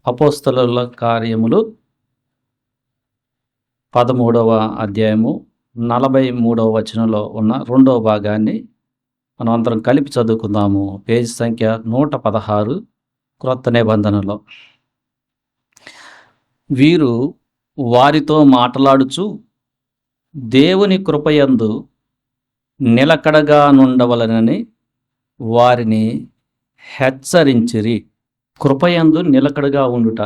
అపోస్తలుల కార్యములు 13వ అధ్యాయము 43వ వచనంలో ఉన్న రెండవ భాగాన్ని మనం అందరం కలిపి చదువుకుందాము. పేజీ సంఖ్య 116 క్రొత్త నిబంధనలో. వీరు వారితో మాట్లాడుచు దేవుని కృపయందు నిలకడగా నుండవలనని వారిని హెచ్చరించిరి. కృపయందు నిలకడగా ఉండుట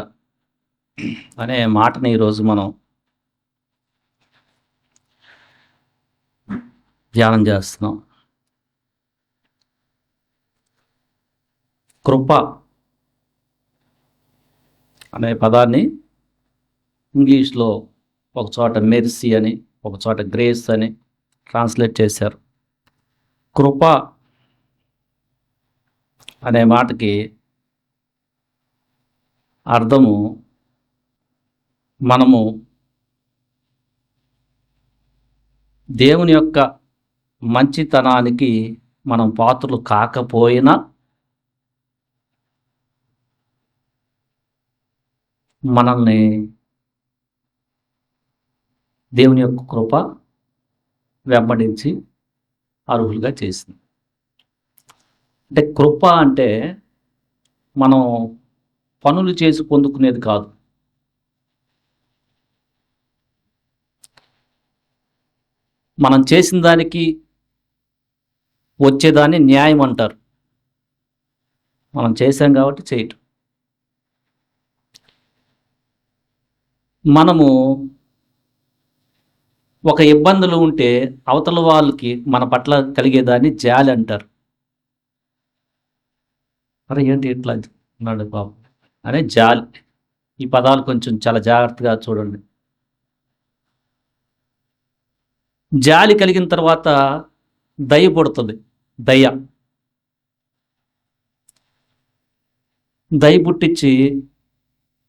అనే మాటని ఈరోజు మనం ధ్యానం చేస్తున్నాం. కృప అనే పదాన్ని ఇంగ్లీష్లో ఒక చోట మెర్సీ అని, ఒక చోట గ్రేస్ అని ట్రాన్స్లేట్ చేశారు. కృప అనే మాటకి అర్థము మనము దేవుని యొక్క మంచితనానికి మనం పాత్రలు కాకపోయినా మనల్ని దేవుని యొక్క కృప వెంబడించి అర్హులుగా చేసింది. అంటే కృప అంటే మనం పనులు చేసి పొందుకునేది కాదు. మనం చేసిన దానికి వచ్చేదాన్ని న్యాయం అంటారు. మనం చేసాం కాబట్టి చేయటం. మనము ఒక ఇబ్బందులు ఉంటే అవతల వాళ్ళకి మన పట్ల కలిగేదాన్ని జాలి అంటారు. అరే ఏంటి ఇట్లా అన్నాడు బాబు అనే జాలి. ఈ పదాలు కొంచెం చాలా జాగ్రత్తగా చూడండి. జాలి కలిగిన తర్వాత దయ పుడుతుంది. దయ పుట్టించి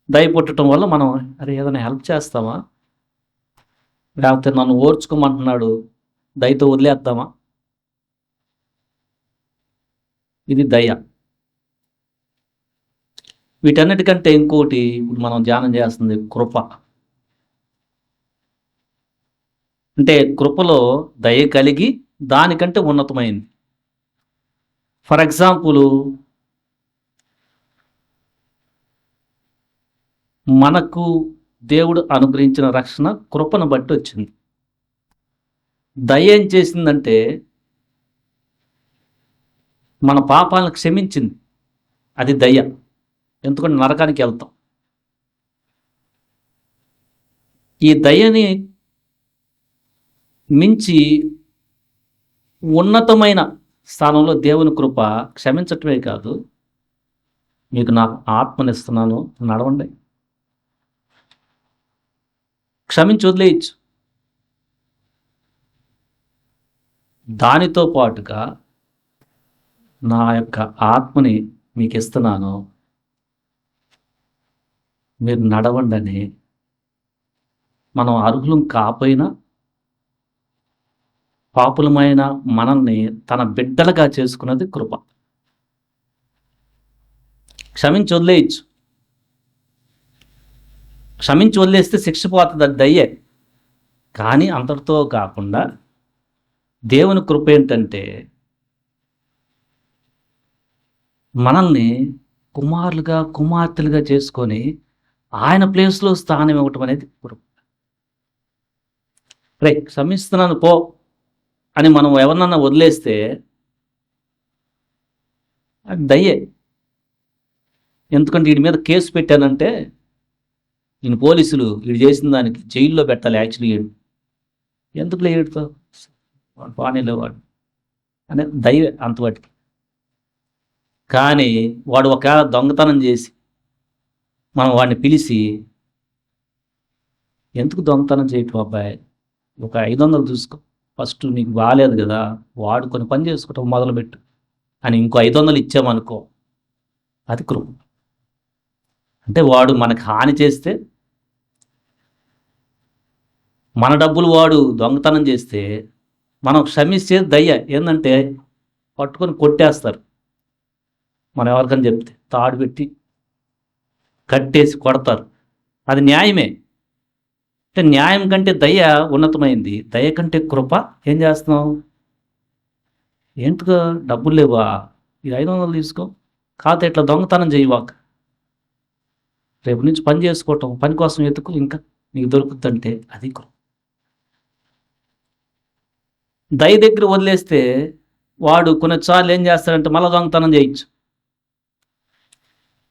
దయ పుట్టడం వల్ల మనం అరే ఏదైనా హెల్ప్ చేస్తామా, లేకపోతే నన్ను ఓర్చుకోమంటున్నాడు దయతో వదిలేద్దామా, ఇది దయ. వీటన్నిటికంటే ఇంకోటి ఇప్పుడు మనం ధ్యానం చేస్తుంది కృప. అంటే కృపలో దయ కలిగి దానికంటే ఉన్నతమైంది. ఫర్ ఎగ్జాంపుల్, మనకు దేవుడు అనుగ్రహించిన రక్షణ కృపను బట్టి వచ్చింది. దయ ఏం చేసిందంటే మన పాపాలను క్షమించింది. అది దయ. ఎందుకంటే నరకానికి వెళ్తాం. ఈ దయని మించి ఉన్నతమైన స్థానంలో దేవుని కృప క్షమించటమే కాదు, మీకు నా ఆత్మనిస్తున్నాను, నడవండి, క్షమించి వదిలేయచ్చు. దానితో పాటుగా నా యొక్క ఆత్మని మీకు ఇస్తున్నాను, మీరు నడవండి అని మనం అర్హులం కాపోయినా పాపులమైన మనల్ని తన బిడ్డలుగా చేసుకున్నది కృప. క్షమించి వదిలేయచ్చు. క్షమించి వదిలేస్తే శిక్ష పోతుంది, అది దయ్యే. కానీ అంతటితో కాకుండా దేవుని కృప ఏంటంటే మనల్ని కుమారులుగా కుమార్తెలుగా చేసుకొని ఆయన ప్లేస్లో స్థానం ఇవ్వటం అనేది కృప. రే క్షమిస్తున్నాను పో అని మనం ఎవరినన్నా వదిలేస్తే అది దయ్యే. ఎందుకంటే వీడి మీద కేసు పెట్టానంటే ఈయన పోలీసులు వీడు చేసిన దానికి జైల్లో పెట్టాలి. యాక్చువల్లీ ఎందుకు లేడుతావు వాడు అనే దయ్యే అంతవాటికి. కానీ వాడు ఒకవేళ దొంగతనం చేసి మనం వాడిని పిలిచి ఎందుకు దొంగతనం చేయటం అబ్బాయి, ఒక 500 చూసుకో, ఫస్ట్ నీకు బాగాలేదు కదా, వాడుకొని పని చేసుకోవటం మొదలుపెట్టు అని ఇంకో 500 ఇచ్చామనుకో, అది కృప. అంటే వాడు మనకు హాని చేస్తే, మన డబ్బులు వాడు దొంగతనం చేస్తే మనం క్షమించేది దయ్య. ఏంటంటే పట్టుకొని కొట్టేస్తారు. మనం ఎవరికని చెప్తే తాడు పెట్టి కట్టేసి కొడతారు. అది న్యాయమే. అంటే న్యాయం కంటే దయ ఉన్నతమైంది. దయ కంటే కృప ఏం చేస్తున్నావు? ఏంటిగా డబ్బులు లేవా? ఈ 500 తీసుకో. కాకపోతే ఇట్లా దొంగతనం చేయవాక. రేపు నుంచి పని చేసుకోవటం, పని కోసం ఎతుకు, ఇంకా నీకు దొరుకుతుందంటే అది కృప. దయ దగ్గర వదిలేస్తే వాడు కొన్నిసార్లు ఏం చేస్తాడంటే మళ్ళా దొంగతనం చేయొచ్చు.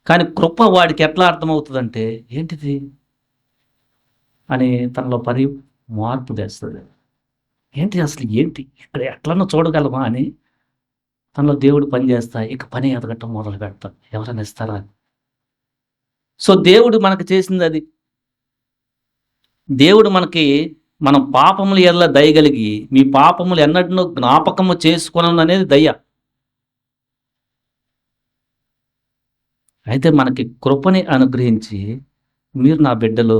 కానీ కృప వాడికి ఎట్లా అర్థమవుతుందంటే ఏంటిది అని తనలో మార్పు తెస్తుంది. ఏంటి అసలు ఏంటి ఇక్కడ ఎట్లన్నా చూడగలమా అని తనలో దేవుడు పని చేస్తా ఇక పని ఎదగటం మొదలు పెడతాడు. ఎవరైనా ఇస్తారా? సో దేవుడు మనకు చేసింది అది. దేవుడు మనకి మనం పాపములు ఎల్ల దయగలిగి మీ పాపములు ఎన్నడూ జ్ఞాపకము చేసుకొనను అనేది దయ. అయితే మనకి కృపని అనుగ్రహించి మీరు నా బిడ్డలు,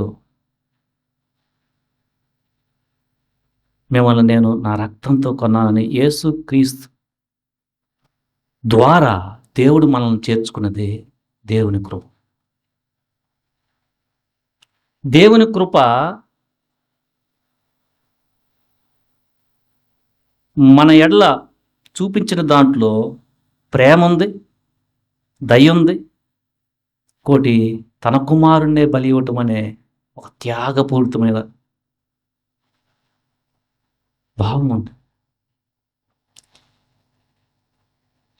మిమ్మల్ని నేను నా రక్తంతో కొన్నానని యేసు క్రీస్తు ద్వారా దేవుడు మనల్ని చేర్చుకున్నది దేవుని కృప. దేవుని కృప మన ఎడల చూపించిన దాంట్లో ప్రేమ ఉంది, దయ ఉంది, కోటి తన కుమారుణ్ణే బలి ఇవ్వటం అనే ఒక త్యాగపూరితమైన భావం ఉంది.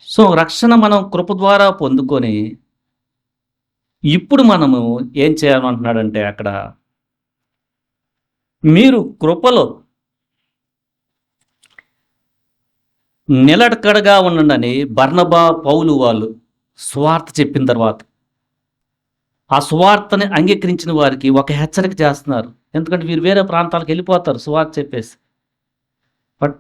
సో రక్షణ మనం కృప ద్వారా పొందుకొని ఇప్పుడు మనము ఏం చేయాలంటున్నాడంటే అక్కడ మీరు కృపలో నిలకడగా ఉండండి. బర్నబా, పౌలు వాళ్ళు సువార్త చెప్పిన తర్వాత ఆ సువార్తని అంగీకరించిన వారికి ఒక హెచ్చరిక చేస్తున్నారు. ఎందుకంటే వీరు వేరే ప్రాంతాలకు వెళ్ళిపోతారు సువార్త చెప్పేసి. బట్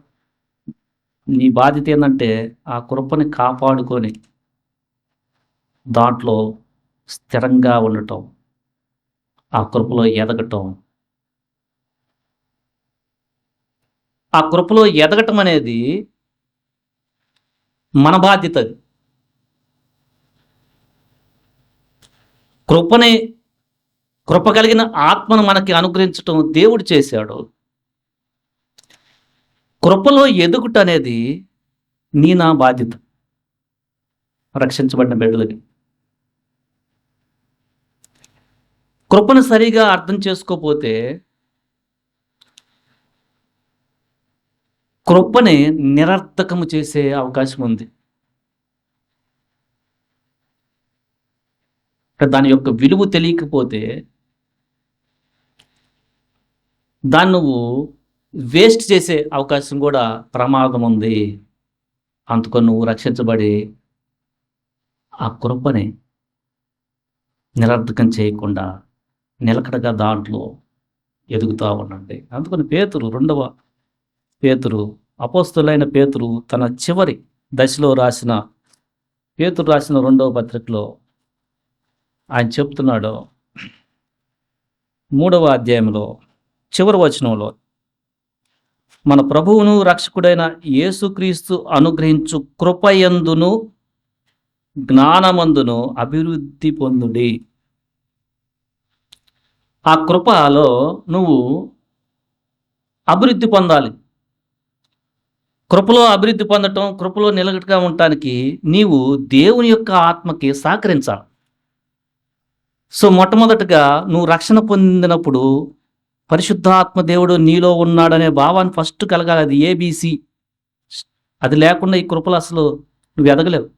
నీ బాధ్యత ఏంటంటే ఆ కృపని కాపాడుకొని దాంట్లో స్థిరంగా ఉండటం, ఆ కృపలో ఎదగటం. ఆ కృపలో ఎదగటం అనేది మన బాధ్యత. కృప కలిగిన ఆత్మను మనకి అనుగ్రహించటం దేవుడు చేశాడు. కృపలో ఎదుగుట అనేది నా బాధ్యత రక్షించబడిన బిడ్డలకి. కృపను సరిగా అర్థం చేసుకోకపోతే కృపని నిరర్థకము చేసే అవకాశం ఉంది. దాని యొక్క విలువ తెలియకపోతే దాన్ని నువ్వు వేస్ట్ చేసే అవకాశం కూడా ప్రమాదం ఉంది. అందుకని నువ్వు రక్షించబడి ఆ కృపని నిరర్థకం చేయకుండా నిలకడగా దాంట్లో ఎదుగుతూ ఉండండి. అందుకని రెండవ పేతురు, అపోస్తలుడైన పేతురు తన చివరి దశలో రాసిన పేతురు రాసిన 2వ పత్రికలో ఆయన చెప్తున్నాడు, 3వ అధ్యాయంలో చివరి వచనంలో, మన ప్రభువును రక్షకుడైన యేసుక్రీస్తు అనుగ్రహించు కృపయందును జ్ఞానమందును అభివృద్ధి పొందుడి. ఆ కృపలో నువ్వు అభివృద్ధి పొందాలి. కృపలో అభివృద్ధి పొందటం, కృపలో నిలకడగా ఉండటానికి నీవు దేవుని యొక్క ఆత్మకి సహకరించాలి. సో మొట్టమొదటిగా నువ్వు రక్షణ పొందినప్పుడు పరిశుద్ధాత్మ దేవుడు నీలో ఉన్నాడనే భావాన్ని ఫస్ట్ కలగాలి. అది ABC. అది లేకుండా ఈ కృపలు అసలు నువ్వు ఎదగలేవు.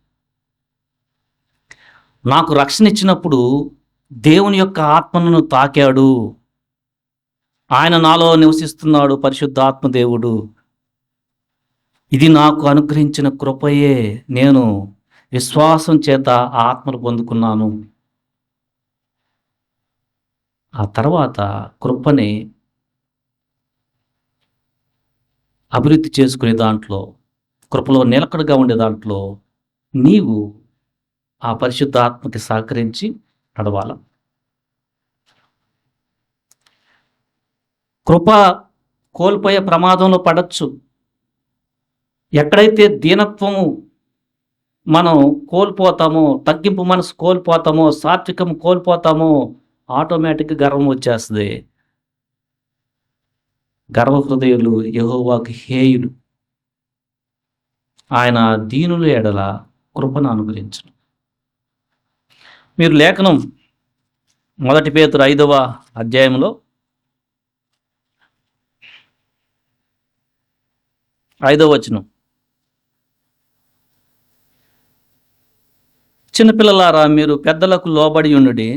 నాకు రక్షణ ఇచ్చినప్పుడు దేవుని యొక్క ఆత్మను తాకాడు, ఆయన నాలో నివసిస్తున్నాడు, పరిశుద్ధాత్మ దేవుడు, ఇది నాకు అనుగ్రహించిన కృపయే, నేను విశ్వాసం చేత ఆ ఆత్మను పొందుకున్నాను. ఆ తర్వాత కృపని అభివృద్ధి చేసుకునే దాంట్లో, కృపలో నిలకడగా ఉండే దాంట్లో నీవు ఆ పరిశుద్ధ ఆత్మకి సహకరించి నడవాల. కృప కోల్పోయే ప్రమాదంలో పడచ్చు. ఎక్కడైతే దీనత్వము మనం కోల్పోతామో, తగ్గింపు మనసు కోల్పోతామో, సాత్వికం కోల్పోతామో, ఆటోమేటిక్‌గా గర్వం వచ్చేస్తది. గర్వహృదయులు యెహోవాకు హేయులు. ఆయన దీనుల ఎడల కృపను అనుగ్రహించును. మీరు లేఖనం 1 పేతురు 5వ అధ్యాయంలో 5వ వచనం. చిన్నపిల్లలారా, మీరు పెద్దలకు లోబడి ఉండుడి.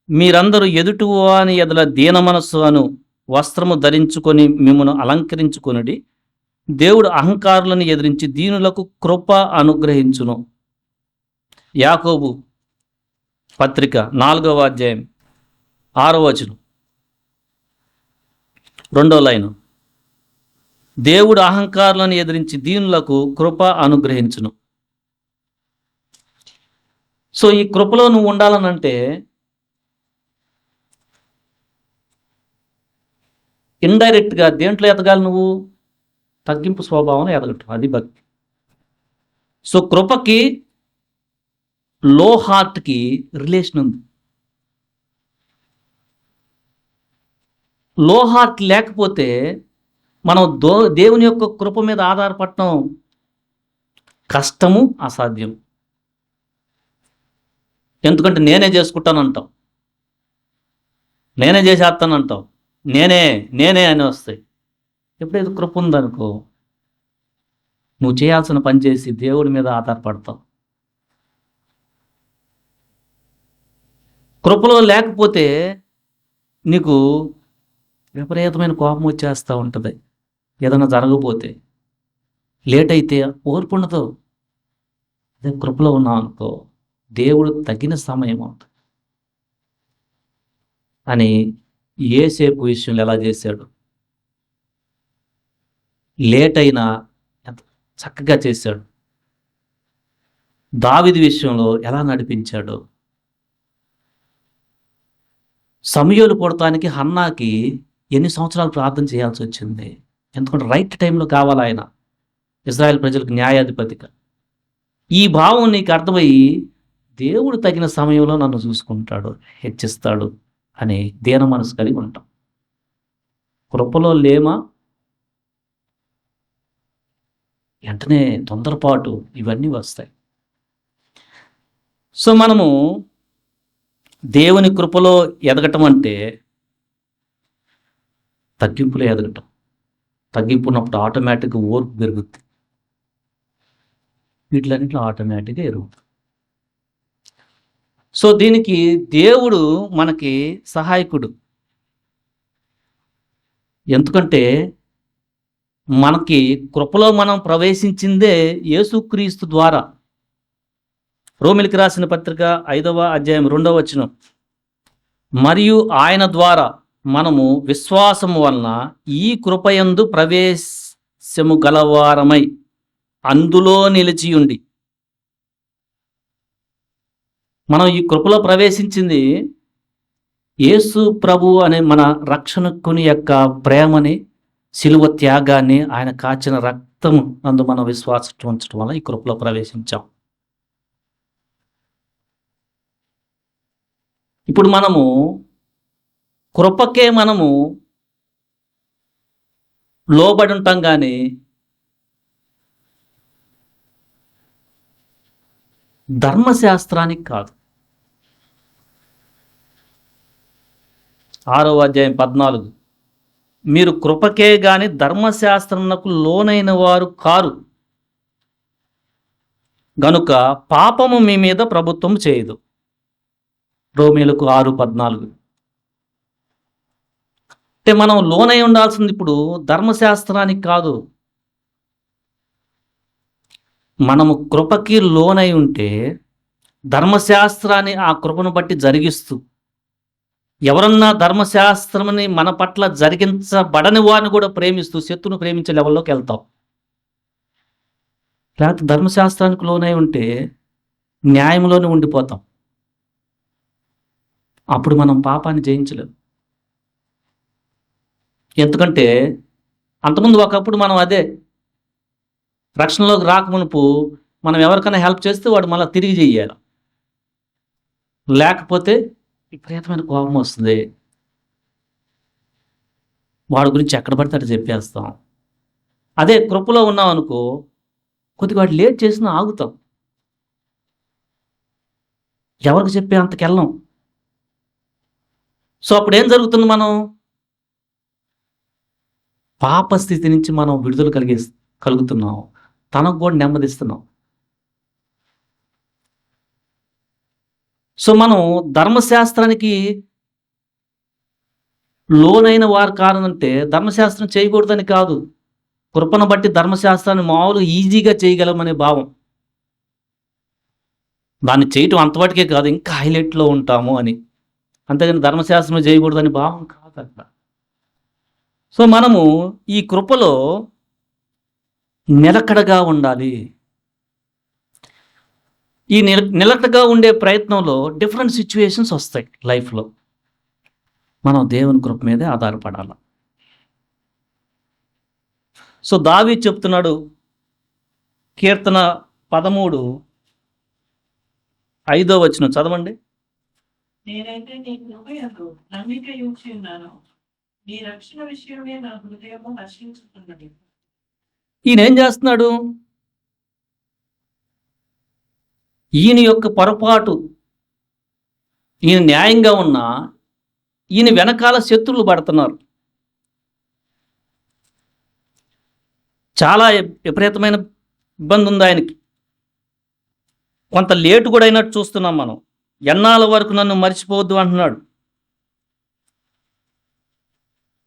మీరందరూ ఎదుటివాని ఎదుల దీన మనస్సు అను వస్త్రము ధరించుకొని మిమ్మును అలంకరించుకొనుడి. దేవుడు అహంకారులను ఎదిరించి దీనులకు కృప అనుగ్రహించును. యాకోబు పత్రిక 4వ అధ్యాయం 6వ వచనం, 2వ లైను. దేవుడు అహంకారులను ఎదిరించి దీనులకు కృప అనుగ్రహించును. సో ఈ కృపలో నువ్వు ఉండాలనంటే ఇండైరెక్ట్గా దేంట్లో ఎదగాలి? నువ్వు తగ్గింపు స్వభావంలో ఎదగటం, అది భక్తి. సో కృపకి లో హార్ట్కి రిలేషన్ ఉంది. లో హార్ట్ లేకపోతే మనం దేవుని యొక్క కృప మీద ఆధారపడటం కష్టము, అసాధ్యం. ఎందుకంటే నేనే చేసుకుంటానంటాం, నేనే చేసేస్తానంటాం, నేనే అని వస్తాయి. ఎప్పుడైతే కృప ఉందనుకో, నువ్వు చేయాల్సిన పని చేసి దేవుడి మీద ఆధారపడతావు. కృపలో లేకపోతే నీకు విపరీతమైన కోపం వచ్చేస్తూ ఉంటుంది. ఏదైనా జరగకపోతే, లేట్ అయితే ఓర్పు ఉండదు. అదే కృపలో ఉన్నావు అనుకో, దేవుడు తగిన సమయం అవుతుంది అని యేసేపు విషయంలో ఎలా చేశాడు? లేట్ అయినా ఎంత చక్కగా చేశాడు. దావీదు విషయంలో ఎలా నడిపించాడు? సమూయేలు పుడతానికి హన్నాకి ఎన్ని సంవత్సరాలు ప్రార్థన చేయాల్సి వచ్చింది? ఎందుకంటే రైట్ టైంలో కావాలి ఆయన ఇశ్రాయేల్ ప్రజలకు న్యాయాధిపతిగా. ఈ భావం నీకు అర్థమయ్యి దేవుడు తగిన సమయంలో నన్ను చూసుకుంటాడు, హెచ్చిస్తాడు అని దీన మనసు కలిగి ఉంటాం. కృపలో లేమా, వెంటనే తొందరపాటు ఇవన్నీ వస్తాయి. సో మనము దేవుని కృపలో ఎదగటం అంటే తగ్గింపులో ఎదగటం. తగ్గింపు ఉన్నప్పుడు ఆటోమేటిక్గా ఓర్పు పెరుగుద్ది, వీటిలన్నింటిలో ఆటోమేటిక్గా ఎరుగుతుంది. సో దీనికి దేవుడు మనకి సహాయకుడు. ఎందుకంటే మనకి కృపలో మనం ప్రవేశించిందే యేసుక్రీస్తు ద్వారా. రోమిలికి రాసిన పత్రిక 5వ అధ్యాయం 2వ వచనం, మరియు ఆయన ద్వారా మనము విశ్వాసము వలన ఈ కృపయందు ప్రవేశము గలవారమై అందులో నిలిచియుండి. మనం ఈ కృపలో ప్రవేశించింది యేసు ప్రభు అనే మన రక్షకుని యొక్క ప్రేమని, శిలువ త్యాగాన్ని, ఆయన కాచిన రక్తము అందు మనం విశ్వాసం ఉంచడం వల్ల ఈ కృపలో ప్రవేశించాం. ఇప్పుడు మనము కృపకే మనము లోబడి ఉంటాం, కానీ ధర్మశాస్త్రానికి కాదు. 6వ అధ్యాయం 14, మీరు కృపకే గాని ధర్మశాస్త్రమునకు లోనైన వారు కారు గనుక పాపము మీ మీద ప్రభుత్వం చేయదు. రోమీయులకు 6:14. అంటే మనం లోనై ఉండాల్సింది ఇప్పుడు ధర్మశాస్త్రానికి కాదు. మనము కృపకి లోనై ఉంటే ధర్మశాస్త్రాన్ని ఆ కృపను బట్టి జరిగిస్తూ, ఎవరన్నా ధర్మశాస్త్రముని మన పట్ల జరిగించబడని వారిని కూడా ప్రేమిస్తూ శత్రువును ప్రేమించే లెవెల్లోకి వెళ్తాం. లేకపోతే ధర్మశాస్త్రానికి లోనై ఉంటే న్యాయంలోనే ఉండిపోతాం. అప్పుడు మనం పాపాన్ని జయించలేం. ఎందుకంటే అంతకుముందు ఒకప్పుడు మనం అదే రక్షణలోకి రాకమునుపు మనం ఎవరికైనా హెల్ప్ చేస్తే వాడు మళ్ళీ తిరిగి చెయ్యాలి. లేకపోతే విపరీతమైన కోపం వస్తుంది. వాడి గురించి ఎక్కడ పడితే అక్కడ చెప్పేస్తాం. అదే కృపలో ఉన్నాం అనుకో, కొద్దిగా వాడు లేట్ చేసినా ఆగుతాం. ఎవరికి చెప్పే అంతకెళ్ళం. సో అప్పుడేం జరుగుతుంది? మనం పాప స్థితి నుంచి మనం విడుదల కలుగుతున్నాం. తనకు కూడా నెమ్మదిస్తున్నాం. సో మనం ధర్మశాస్త్రానికి లోనైన వారు కారణంటే ధర్మశాస్త్రం చేయకూడదని కాదు. కృపను బట్టి ధర్మశాస్త్రాన్ని మామూలుగా ఈజీగా చేయగలమనే భావం. దాన్ని చేయటం అంతవాటికే కాదు, ఇంకా హైలైట్లో ఉంటాము అని. అంతేగాని ధర్మశాస్త్రం చేయకూడదని భావం కాదు అక్కడ. సో మనము ఈ కృపలో నిలకడగా ఉండాలి. ఈ నిలకడగా ఉండే ప్రయత్నంలో డిఫరెంట్ సిచ్యువేషన్స్ వస్తాయి లైఫ్లో. మనం దేవుని కృప మీదే ఆధారపడాలి. సో దావీదు చెప్తున్నాడు, కీర్తన 13:5 చదవండి. నేనైతే నీ కృపయందు నమ్మిక ఉన్నాను, నీ రక్షణ విషయమే నా హృదయము హర్షించుతున్నది. ఈయన ఏం చేస్తున్నాడు? ఈయన యొక్క పొరపాటు, ఈయన న్యాయంగా ఉన్నా ఈయన వెనకాల శత్రువులు పడుతున్నారు. చాలా విపరీతమైన ఇబ్బంది ఉంది ఆయనకి. కొంత లేటు కూడా అయినట్టు చూస్తున్నాం మనం. ఎన్నాళ్ళ వరకు నన్ను మర్చిపోవద్దు అంటున్నాడు.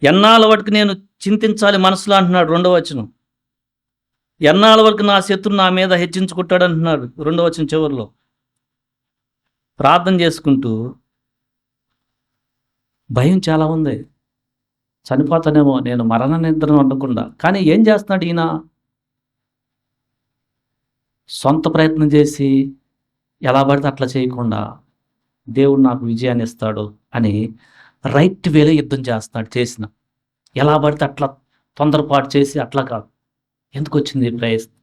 ఎన్నాళ్ళ వరకు నేను చింతించాలి మనసులో అంటున్నాడు 2వ వచనం. ఎన్నాళ్ళ వరకు నా శత్రువు నా మీద హెచ్చించుకుంటాడు అంటున్నాడు 2వ వచనం చివరిలో. ప్రార్థన చేసుకుంటూ భయం చాలా ఉంది, చనిపోతానేమో నేను, మరణ నిద్రను ఉండకుండా. కానీ ఏం చేస్తున్నాడు ఈయన? సొంత ప్రయత్నం చేసి ఎలా పడితే అట్లా చేయకుండా దేవుడు నాకు విజయాన్ని ఇస్తాడు అని రైట్ వేలో యుద్ధం చేస్తున్నాడు. చేసిన ఎలా పడితే అట్లా తొందరపాటు చేసి అట్లా కాదు, ఎందుకు వచ్చింది ప్రయత్నం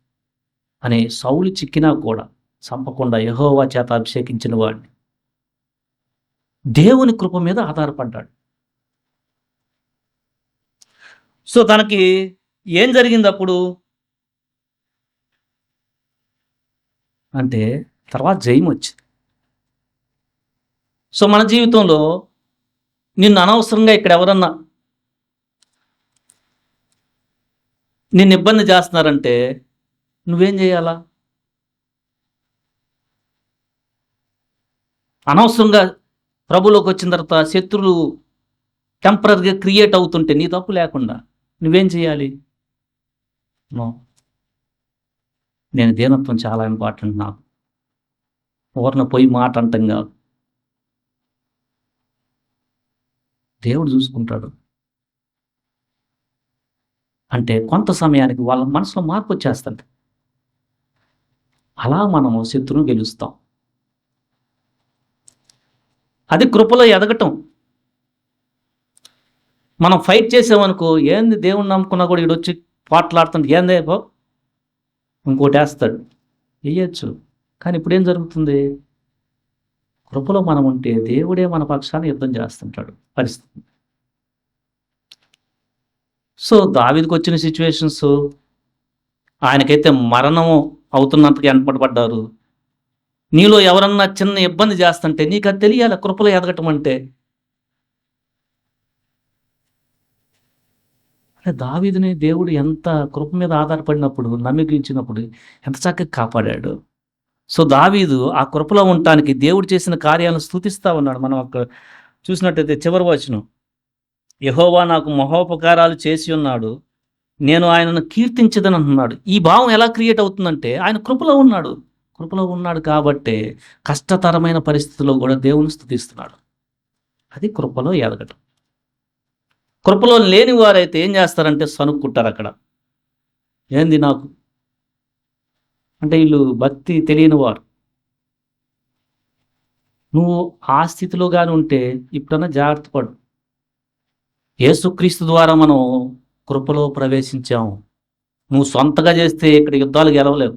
అని సౌలు చిక్కినా కూడా చంపకుండా యెహోవా చేత అభిషేకించిన వాడిని దేవుని కృప మీద ఆధారపడ్డాడు. సో తనకి ఏం జరిగింది అప్పుడు అంటే తర్వాత జయం వచ్చింది. సో మన జీవితంలో నిన్ను అనవసరంగా ఇక్కడ ఎవరన్నా నిన్ను ఇబ్బంది చేస్తున్నారంటే నువ్వేం చేయాలా? అనవసరంగా ప్రభులోకి వచ్చిన తర్వాత శత్రువులు టెంపరీగా క్రియేట్ అవుతుంటే నీ తప్పు లేకుండా నువ్వేం చేయాలి? నేను దీనత్వం చాలా ఇంపార్టెంట్ నాకు. ఎవరిన పోయి మాట అంటాం కాదు, దేవుడు చూసుకుంటాడు. అంటే కొంత సమయానికి వాళ్ళ మనసులో మార్పు వచ్చేస్తుంది. అలా మనము శత్రువును గెలుస్తాం. అది కృపలో ఎదగటం. మనం ఫైట్ చేసామనుకో, ఏంది దేవుణ్ణి నమ్ముకున్నా కూడా ఈడొచ్చి పాటలాడుతుంటే ఏందే బో ఇంకోటి వేస్తాడు, వేయచ్చు. కానీ ఇప్పుడు ఏం జరుగుతుంది? కృపలో మనం ఉంటే దేవుడే మన పక్షాన్ని యుద్ధం చేస్తుంటాడు పరిస్థితి. సో దావీదుకు వచ్చిన సిచ్యువేషన్స్, ఆయనకైతే మరణం అవుతున్నంతగా వెనపడబడ్డారు. నీలో ఎవరన్నా చిన్న ఇబ్బంది చేస్తుంటే నీకు అది తెలియాలి. కృపలో ఎదగటం అంటే దావీదుని దేవుడు ఎంత కృప మీద ఆధారపడినప్పుడు, నమ్మకించినప్పుడు ఎంత చక్కగా కాపాడాడు. సో దావీదు ఆ కృపలో ఉండటానికి దేవుడు చేసిన కార్యాలను స్తుతిస్తా ఉన్నాడు. మనం అక్కడ చూసినట్టయితే చివరి వచనం, యెహోవా నాకు మహోపకారాలు చేసి ఉన్నాడు, నేను ఆయనను కీర్తించదని అంటున్నాడు. ఈ భావం ఎలా క్రియేట్ అవుతుందంటే ఆయన కృపలో ఉన్నాడు. కృపలో ఉన్నాడు కాబట్టే కష్టతరమైన పరిస్థితుల్లో కూడా దేవుని స్తుతిస్తున్నాడు. అది కృపలో ఎదగటం. కృపలో లేని వారైతే ఏం చేస్తారంటే సనుక్కుంటారు అక్కడ. ఏంది నాకు అంటే వీళ్ళు భక్తి తెలియని వారు. నువ్వు ఆ స్థితిలో కానీ ఉంటే ఇప్పుడన్నా జాగ్రత్త పడు. యేసుక్రీస్తు ద్వారా మనం కృపలో ప్రవేశించాము. నువ్వు సొంతగా చేస్తే ఇక్కడ యుద్ధాలు గెలవలేవు.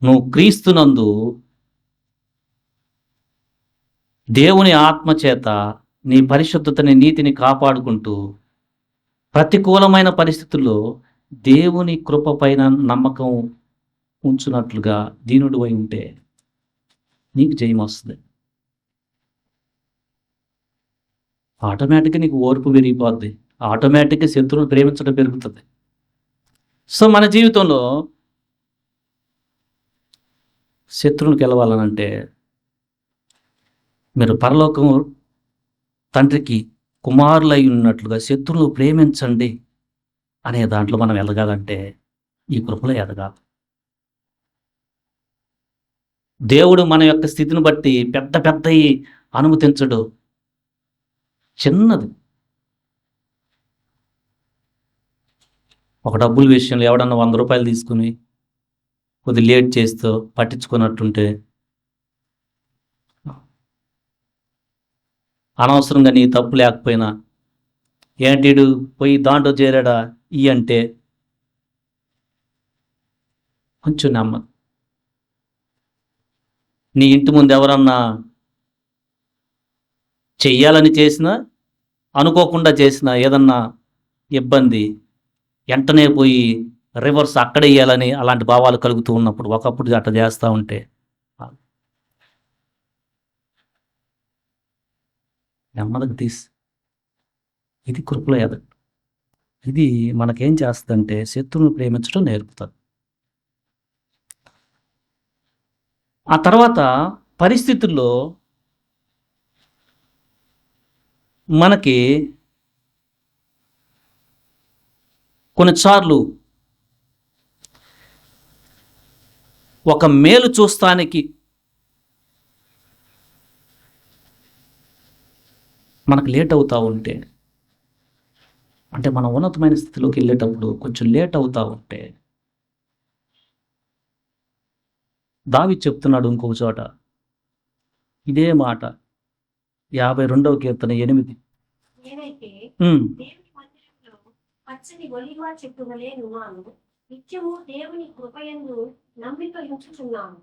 నువ్వు క్రీస్తునందు దేవుని ఆత్మచేత నీ పరిశుద్ధతని, నీతిని కాపాడుకుంటూ ప్రతికూలమైన పరిస్థితుల్లో దేవుని కృప పైన నమ్మకం ఉంచున్నట్లుగా దీనుడు అయి ఉంటే నీకు జయం వస్తుంది. ఆటోమేటిక్గా నీకు ఓర్పు పెరిగిపోద్ది. ఆటోమేటిక్గా శత్రువుని ప్రేమించడం పెరుగుతుంది. సో మన జీవితంలో శత్రువుని గెలవాలనంటే మీరు పరలోకం తండ్రికి కుమారులై ఉన్నట్లుగా శత్రువులు ప్రేమించండి అనే దాంట్లో మనం ఎదగాలంటే ఈ కృపలో ఎదగాలి. దేవుడు మన యొక్క స్థితిని బట్టి పెద్ద పెద్దవి అనుమతించడు, చిన్నది. ఒక డబ్బుల విషయంలో ఎవడన్నా 100 రూపాయలు తీసుకుని కొద్ది లేట్ చేస్తూ పట్టించుకున్నట్టుంటే, అనవసరంగా నీ తప్పు లేకపోయినా ఏంటిడు పోయి దాంట్లో చేరాడా అంటే కొంచెం నెమ్మది. నీ ఇంటి ముందు ఎవరన్నా చెయ్యాలని చేసినా, అనుకోకుండా చేసినా ఏదన్నా ఇబ్బంది, వెంటనే పోయి రివర్స్ అక్కడ వేయాలని అలాంటి భావాలు కలుగుతూ ఉన్నప్పుడు, ఒకప్పుడు అట్లా చేస్తూ ఉంటే నెమ్మదిగా తీసి ఇది కృపలో ఎదగ. ఇది మనకేం చేస్తుందంటే శత్రువుని ప్రేమించడం నేర్పుతుంది. ఆ తర్వాత పరిస్థితుల్లో మనకి కొన్నిసార్లు ఒక మేలు చూస్తానికి మనకు లేట్ అవుతూ ఉంటే, అంటే మనం ఉన్నతమైన స్థితిలోకి వెళ్ళేటప్పుడు కొంచెం లేట్ అవుతూ ఉంటే, దావీదు చెప్తున్నాడు ఇంకొక చోట ఇదే మాట, 52వ కీర్తన 8. నేనైతే ఉమ్, దేవుని మందిరంలో పచ్చని ఒలీవ చెట్టు వలె నున్నాను. నిత్యము దేవుని కృపయందు నమ్మిక ఉంచుచున్నాను.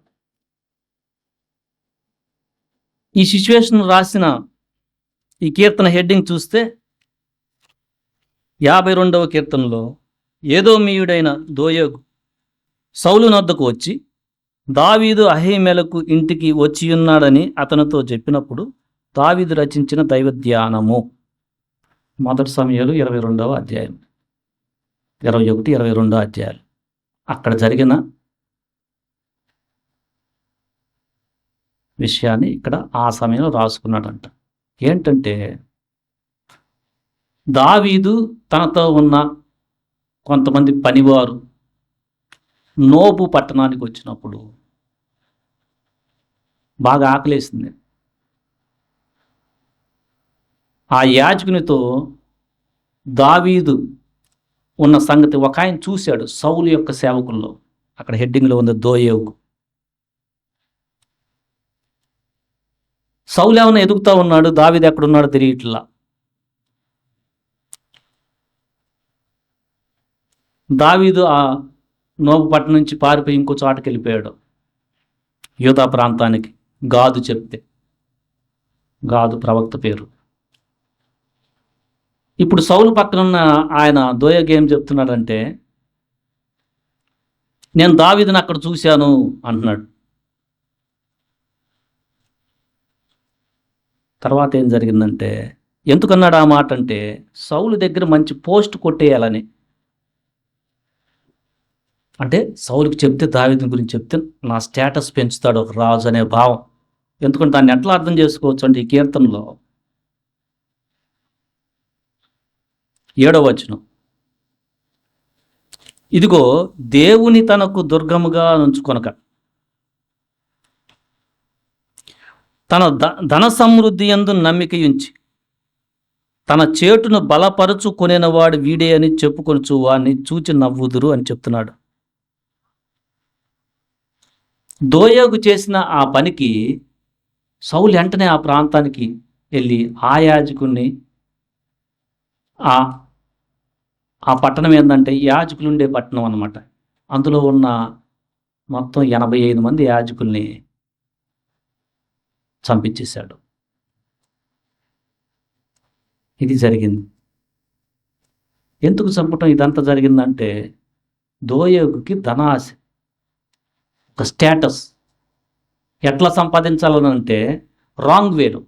ఈ సిచ్యువేషన్ రాసిన ఈ కీర్తన హెడ్డింగ్ చూస్తే 52వ కీర్తనలో ఏదోమీయుడైన దోయేగు సౌలు నొద్దకు వచ్చి దావీదు అహీమెలకు ఇంటికి వచ్చియున్నాడని అతనితో చెప్పినప్పుడు దావీదు రచించిన దైవ ధ్యానము. 1 సమూయేలు 22వ అధ్యాయం, 21, 22 అధ్యాయాలు. అక్కడ జరిగిన విషయాన్ని ఇక్కడ ఆ సమయంలో రాసుకున్నాడంట. ఏంటంటే, దావీదు తనతో ఉన్న కొంతమంది పనివారు నోబు పట్టణానికి వచ్చినప్పుడు బాగా ఆకలేసింది. ఆ యాజకునితో దావీదు ఉన్న సంగతి ఒక ఆయన చూశాడు, సౌలు యొక్క సేవకుల్లో. అక్కడ హెడ్డింగ్లో ఉంది దోయేగు. సౌలు ఏమైనా ఎదుగుతూ ఉన్నాడు, దావీదు ఎక్కడున్నాడో తెలియట్లా. దావీదు ఆ నోబు పట్టణం నుంచి పారిపోయి ఇంకో చోటకి వెళ్ళిపోయాడు, యూదా ప్రాంతానికి. గాదు చెప్తే, గాదు ప్రవక్త పేరు. ఇప్పుడు సౌలు పక్కన ఉన్న ఆయన దోయేగు ఏం చెప్తున్నాడంటే, నేను దావీదుని అక్కడ చూశాను అంటున్నాడు. తర్వాత ఏం జరిగిందంటే, ఎందుకన్నాడు ఆ మాట అంటే, సౌలు దగ్గర మంచి పోస్ట్ కొట్టేయాలని. అంటే సౌలుకి చెప్తే, దావీదుని గురించి చెప్తే నా స్టేటస్ పెంచుతాడు ఒక రాజు అనే భావం. ఎందుకంటే దాన్ని ఎట్లా అర్థం చేసుకోవచ్చు అంటే, ఈ కీర్తనలో 7వ వచనం, ఇదిగో దేవుని తనకు దుర్గముగా ఉంచుకొనక తన ధన సమృద్ధి యందు నమ్మిక ఉంచి తన చేటును బలపరుచుకొనినవాడు వీడే అని చెప్పుకొనుచు వాడిని చూచి నవ్వుదురు అని చెప్తున్నాడు. దోయేగు చేసిన ఆ పనికి సౌలు వెంటనే ఆ ప్రాంతానికి వెళ్ళి ఆ యాజకుడిని, ఆ పట్టణం ఏంటంటే యాజకులు ఉండే పట్టణం అన్నమాట, అందులో ఉన్న మొత్తం 85 మంది యాజకుల్ని చంపించేశాడు. ఇది జరిగింది. ఎందుకు చంపటం ఇదంతా జరిగిందంటే దోయేగుకి ధనాశ, ఒక స్టేటస్ ఎట్లా సంపాదించాలని అంటే రాంగ్ వేలో,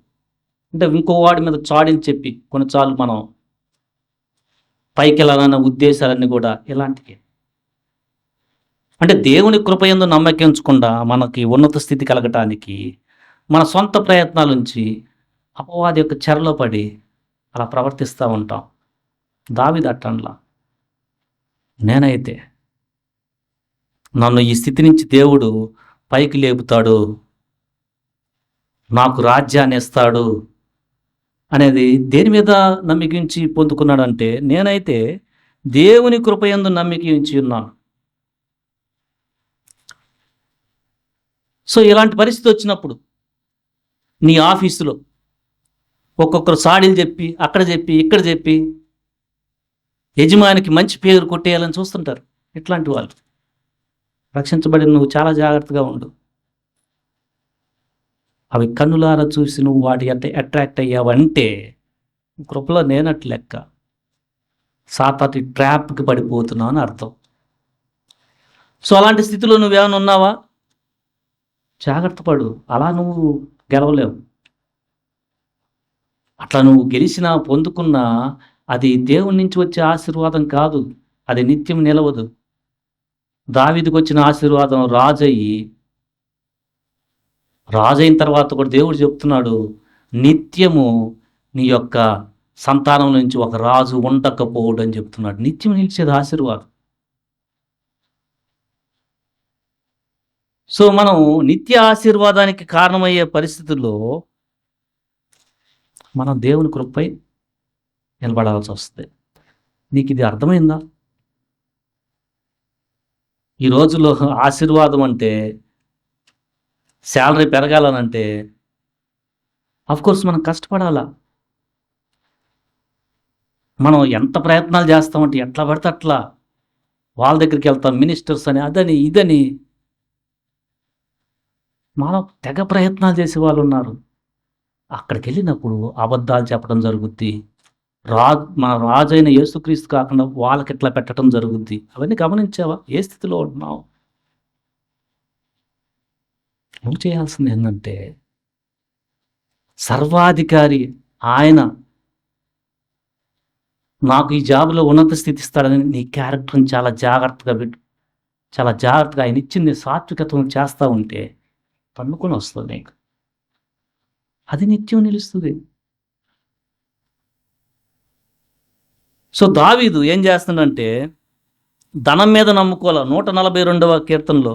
అంటే ఇంకో వాడి మీద చాడీలు చెప్పి కొన్నిసార్లు మనం పైకి వెళ్ళాలన్న ఉద్దేశాలన్నీ కూడా ఇలాంటివి. అంటే దేవుని కృపయందు నమ్మకం ఉంచకుండా మనకి ఉన్నత స్థితి కలగటానికి మన సొంత ప్రయత్నాల నుంచి అపవాది యొక్క చెరలో పడి అలా ప్రవర్తిస్తూ ఉంటాం. దావీదు అట్టంలా, నేనైతే నన్ను ఈ స్థితి నుంచి దేవుడు పైకి లేపుతాడు, నాకు రాజ్యాన్ని ఇస్తాడు అనేది దేని మీద నమ్మికించి పొందుకున్నాడంటే, నేనైతే దేవుని కృపయందు నమ్మికించి ఉన్నాను. సో ఇలాంటి పరిస్థితి వచ్చినప్పుడు నీ ఆఫీసులో ఒక్కొక్కరు సాడీలు చెప్పి అక్కడ చెప్పి ఇక్కడ చెప్పి యజమానికి మంచి పేరు కొట్టేయాలని చూస్తుంటారు. ఇట్లాంటి వాళ్ళు రక్షించబడి నువ్వు చాలా జాగ్రత్తగా ఉండు. అవి కన్నులారా చూసి నువ్వు వాటి అంటే అట్రాక్ట్ అయ్యావంటే కృపలో నేనట్టు లెక్క, సాతాటి ట్రాప్కి పడిపోతున్నావు అని అర్థం. సో అలాంటి స్థితిలో నువ్వేమైనా ఉన్నావా? జాగ్రత్త పడు, అలా నువ్వు గెలవలేవు. అట్లా నువ్వు గెలిచినా పొందుకున్నా అది దేవుని నుంచి వచ్చే ఆశీర్వాదం కాదు, అది నిత్యం నిలవదు. దావీదుకు వచ్చిన ఆశీర్వాదం రాజైన తర్వాత కూడా దేవుడు చెప్తున్నాడు, నిత్యము నీ యొక్క సంతానం నుంచి ఒక రాజు ఉండకపోవడం అని చెప్తున్నాడు. నిత్యం నిలిచేది ఆశీర్వాదం. సో మనం నిత్య ఆశీర్వాదానికి కారణమయ్యే పరిస్థితుల్లో మనం దేవుని కృపపై నిలబడాల్సి వస్తుంది. నీకు ఇది అర్థమైందా? ఈ రోజుల్లో ఆశీర్వాదం అంటే, శాలరీ పెరగాలనంటే అఫ్కోర్స్ మనం కష్టపడాలా. మనం ఎంత ప్రయత్నాలు చేస్తామంటే ఎట్లా పడితే అట్లా వాళ్ళ దగ్గరికి వెళ్తాం, మినిస్టర్స్ అని అదని ఇదని. మనం తెగ ప్రయత్నాలు చేసే వాళ్ళు ఉన్నారు. అక్కడికి వెళ్ళినప్పుడు అబద్ధాలు చెప్పడం జరుగుద్ది. మన రాజైన యేసుక్రీస్తు కాకుండా వాళ్ళకి ఎట్లా పెట్టడం జరుగుద్ది. అవన్నీ గమనించావా? ఏ స్థితిలో ఉంటున్నావు? నువ్వు చేయాల్సింది ఏంటంటే, సర్వాధికారి ఆయన నాకు ఈ జాబ్లో ఉన్నత స్థితి ఇస్తాడని నీ క్యారెక్టర్ని చాలా జాగ్రత్తగా పెట్టు. చాలా జాగ్రత్తగా ఆయన ఇచ్చింది సాత్వికత్వం చేస్తూ ఉంటే పన్నుకొని వస్తుంది నీకు. అది నిత్యం నిలుస్తుంది. సో దావీదు ఏం చేస్తున్నాడంటే, ధనం మీద నమ్ముకోవాలి. 142వ కీర్తనలో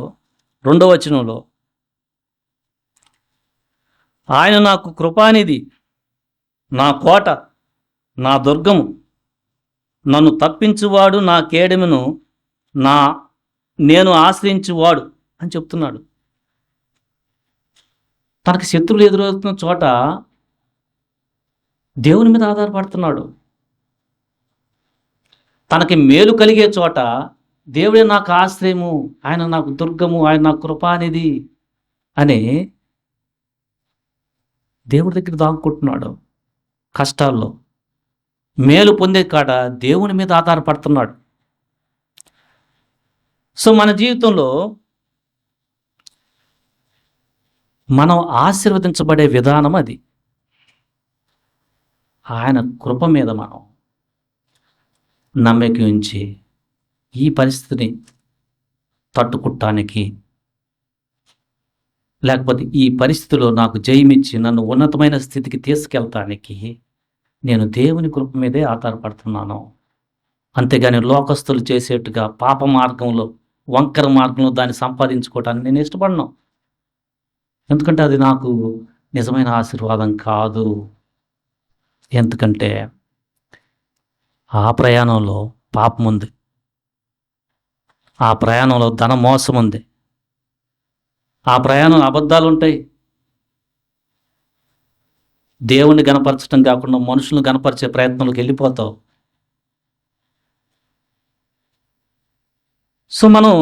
2వ వచనంలో, ఆయన నాకు కృపానిధి, నా కోట, నా దుర్గము, నన్ను తప్పించువాడు, నా కేడెమును, నేను ఆశ్రయించువాడు అని చెప్తున్నాడు. తనకి శత్రువులు ఎదురవుతున్న చోట దేవుని మీద ఆధారపడుతున్నాడు. తనకి మేలు కలిగే చోట దేవుడే నాకు ఆశ్రయము, ఆయన నాకు దుర్గము, ఆయన నాకు కృపానిధి అని దేవుడి దగ్గర దాక్కుంటున్నాడు. కష్టాల్లో మేలు పొందే కాడ దేవుని మీద ఆధారపడుతున్నాడు. సో మన జీవితంలో మనం ఆశీర్వదించబడే విధానం అది. ఆయన కృప మీద మనం నమ్మకం ఉంచి ఈ పరిస్థితిని తట్టుకుంటానికి, లేకపోతే ఈ పరిస్థితిలో నాకు జయమిచ్చి నన్ను ఉన్నతమైన స్థితికి తీసుకెళ్తానికి నేను దేవుని కృప మీదే ఆధారపడుతున్నాను. అంతేగాని లోకస్తులు చేసేట్టుగా పాప మార్గంలో, వంకర మార్గంలో దాన్ని సంపాదించుకోవటానికి నేను ఇష్టపడను. ఎందుకంటే అది నాకు నిజమైన ఆశీర్వాదం కాదు. ఎందుకంటే ఆ ప్రయాణంలో పాపం ఉంది, ఆ ప్రయాణంలో ధన మోసం ఉంది, ఆ ప్రయాణంలో అబద్ధాలు ఉంటాయి. దేవుణ్ణి గణపరచడం కాకుండా మనుషులను గణపరిచే ప్రయత్నంలోకి వెళ్ళిపోతావు. సో మనం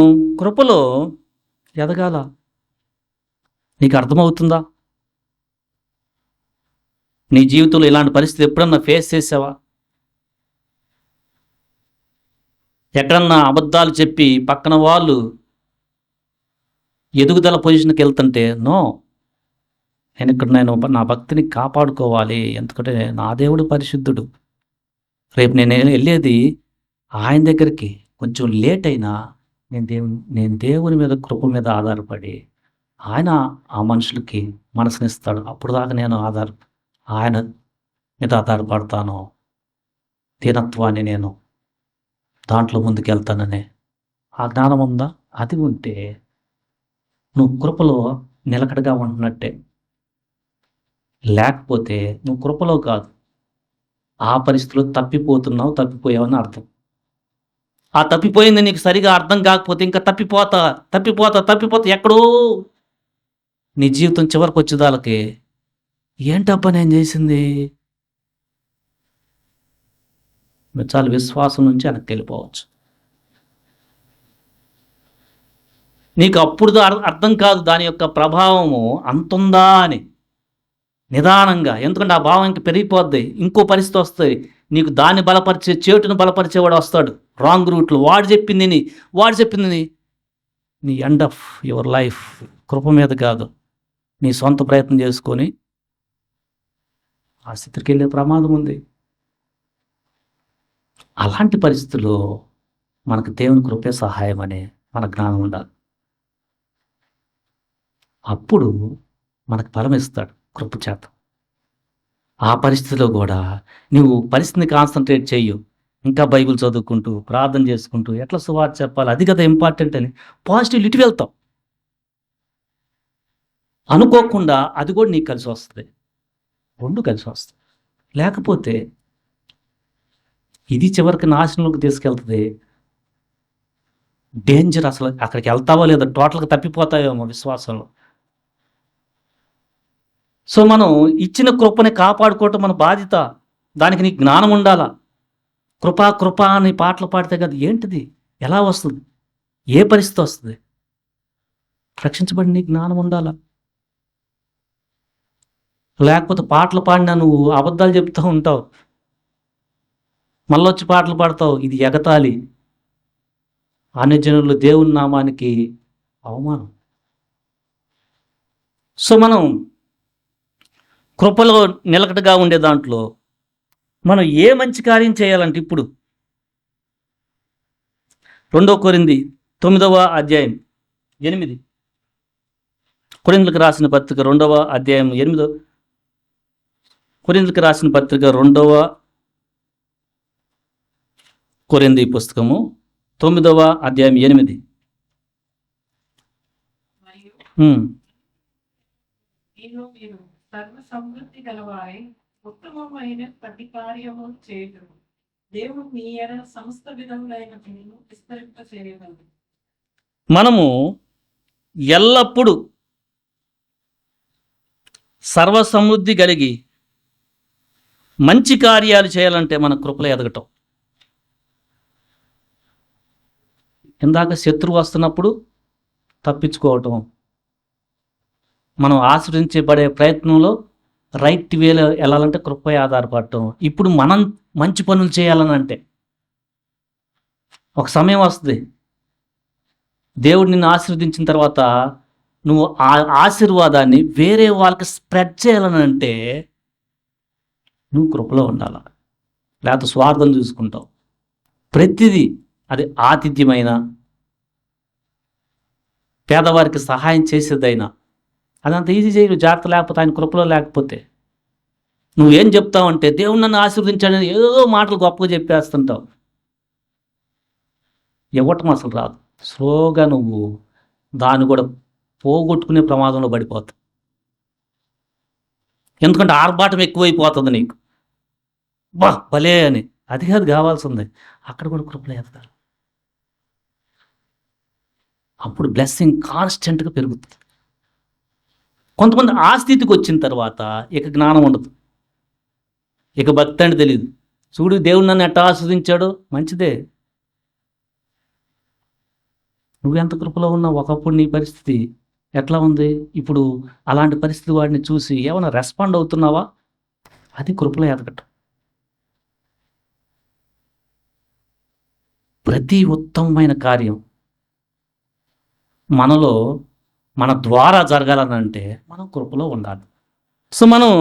కృపలో ఎదగాల. నీకు అర్థమవుతుందా? నీ జీవితంలో ఇలాంటి పరిస్థితి ఎప్పుడన్నా ఫేస్ చేసావా? ఎక్కడన్నా అబద్ధాలు చెప్పి పక్కన వాళ్ళు ఎదుగుదల పొజిషన్కి వెళ్తుంటే నో, నేను నా భక్తిని కాపాడుకోవాలి, ఎందుకంటే నా దేవుడు పరిశుద్ధుడు. రేపు నేను వెళ్ళేది ఆయన దగ్గరికి. కొంచెం లేట్ అయినా నేను దేవుని మీద, కృప మీద ఆధారపడి ఆయన ఆ మనుషులకి మనసునిస్తాడు. అప్పుడు దాకా నేను ఆయన మీద ఆధారపడతాను. దీనత్వాన్ని నేను దాంట్లో ముందుకెళ్తాననే ఆ జ్ఞానం ఉందా? అది ఉంటే నువ్వు కృపలో నిలకడగా ఉంటున్నట్టే. లేకపోతే నువ్వు కృపలో కాదు, ఆ పరిస్థితిలో తప్పిపోయావని అర్థం. ఆ తప్పిపోయింది నీకు సరిగా అర్థం కాకపోతే ఇంకా తప్పిపోతా ఎక్కడో నీ జీవితం చివరికి వచ్చేదాలకి ఏంటబ్బా నేను చేసింది, మీరు చాలా విశ్వాసం నుంచి వెనక్కి వెళ్ళిపోవచ్చు. నీకు అప్పుడు అర్థం కాదు దాని యొక్క ప్రభావము అంతుందా అని. నిదానంగా, ఎందుకంటే ఆ భావం ఇంక పెరిగిపోద్ది, ఇంకో పరిస్థితి వస్తుంది, నీకు దాన్ని బలపరిచే, చేటును బలపరిచేవాడు వస్తాడు రాంగ్ రూట్లో. వాడు చెప్పింది నీ ఎండ్ ఆఫ్ యువర్ లైఫ్ కృప మీద కాదు, నీ సొంత ప్రయత్నం చేసుకొని ఆ స్థితికి వెళ్ళే ప్రమాదం ఉంది. అలాంటి పరిస్థితుల్లో మనకు దేవుని కృపే సహాయం అనే మన జ్ఞానం ఉండాలి. అప్పుడు మనకు బలం ఇస్తాడు కృప చేత. ఆ పరిస్థితిలో కూడా నువ్వు పరిస్థితిని కాన్సన్ట్రేట్ చెయ్యు, ఇంకా బైబిల్ చదువుకుంటూ ప్రార్థన చేసుకుంటూ ఎట్లా సువార్త చెప్పాలి, అది కదా ఇంపార్టెంట్ అని పాజిటివ్ ఇటు వెళ్తాం. అనుకోకుండా అది కూడా నీకు కలిసి వస్తుంది, రెండు కలిసి వస్తుంది. లేకపోతే ఇది చివరికి నాశనంలోకి తీసుకెళ్తుంది. డేంజర్. అసలు అక్కడికి వెళ్తావో లేదా, టోటల్గా తప్పిపోతావేమో విశ్వాసంలో. సో మనం ఇచ్చిన కృపని కాపాడుకోవటం మన బాధ్యత. దానికి నీకు జ్ఞానం ఉండాలా. కృప అని పాటలు పాడితే కదా, ఏంటిది, ఎలా వస్తుంది, ఏ పరిస్థితి వస్తుంది, రక్షించబడి నీకు జ్ఞానం ఉండాలా. లేకపోతే పాటలు పాడినా నువ్వు అబద్ధాలు చెప్తూ ఉంటావు, మళ్ళొచ్చి పాటలు పాడతావు. ఇది ఎగతాళి, అన్యజనులు దేవుని నామానికి అవమానం. సో మనం కృపలో నిలకడగా ఉండే దాంట్లో మనం ఏ మంచి కార్యం చేయాలంటే ఇప్పుడు 2 కొరింథీ 9వ అధ్యాయం 8, కొరింథీయులకు రాసిన పత్రిక 2వ అధ్యాయం 8, కొరింథీయులకు రాసిన పత్రిక 2వ కొరింథీ పుస్తకము 9వ అధ్యాయం 8. మరియు మీరు సర్వ సమృద్ధి గలవారై ఉత్తమమైన ప్రతి కార్యము చేయటం దేవుడు మీ ఎడల సమస్త విధములైన విస్తరింప చేయగలరు. మనము ఎల్లప్పుడూ సర్వసమృద్ధి కలిగి మంచి కార్యాలు చేయాలంటే మన కృపలో ఎదగటం. ఇందాక శత్రువు వస్తున్నప్పుడు తప్పించుకోవటం, మనం ఆశ్రయించబడే ప్రయత్నంలో రైట్ వేలో వెళ్ళాలంటే కృపపై ఆధారపడటం. ఇప్పుడు మనం మంచి పనులు చేయాలని అంటే ఒక సమయం వస్తుంది, దేవుడు నిన్ను ఆశీర్వదించిన తర్వాత నువ్వు ఆ ఆశీర్వాదాన్ని వేరే వాళ్ళకి స్ప్రెడ్ చేయాలని అంటే నువ్వు కృపలో ఉండాలి. లేకపోతే స్వార్థం చూసుకుంటావు. ప్రతిదీ, అది ఆతిథ్యమైన, పేదవారికి సహాయం చేసేదైనా అదంత ఈజీ చేయరు జాగ్రత్త లేకపోతే, ఆయన కృపలో లేకపోతే. నువ్వేం చెప్తావు అంటే దేవుడు నన్ను ఆశీర్వదించాడని ఏదో మాటలు గొప్పగా చెప్పేస్తుంటావు. ఇవ్వటం అసలు రాదు. స్లోగా నువ్వు దాన్ని కూడా పోగొట్టుకునే ప్రమాదంలో పడిపోతావు. ఎందుకంటే ఆర్భాటం ఎక్కువైపోతుంది నీకు, భలే అని. అది కాదు కావాల్సింది, అక్కడ కూడా కృపలో ఎదగాలి. అప్పుడు బ్లెస్సింగ్ కాన్స్టెంట్గా పెరుగుతుంది. కొంతమంది ఆ స్థితికి వచ్చిన తర్వాత ఇక జ్ఞానం ఉండదు, ఇక భక్తి అంటే తెలియదు. చూడు దేవుడు నన్ను ఎట్టా ఆస్వాదించాడో, మంచిదే, నువ్వెంత కృపలో ఉన్నావు, ఒకప్పుడు నీ పరిస్థితి ఎట్లా ఉంది, ఇప్పుడు అలాంటి పరిస్థితి వాడిని చూసి ఏమైనా రెస్పాండ్ అవుతున్నావా? అది కృపలో ఎదగటం. ప్రతి ఉత్తమమైన కార్యం మనలో మన ద్వారా జరగాలనంటే మనం కృపలో ఉండాలి. సో మనం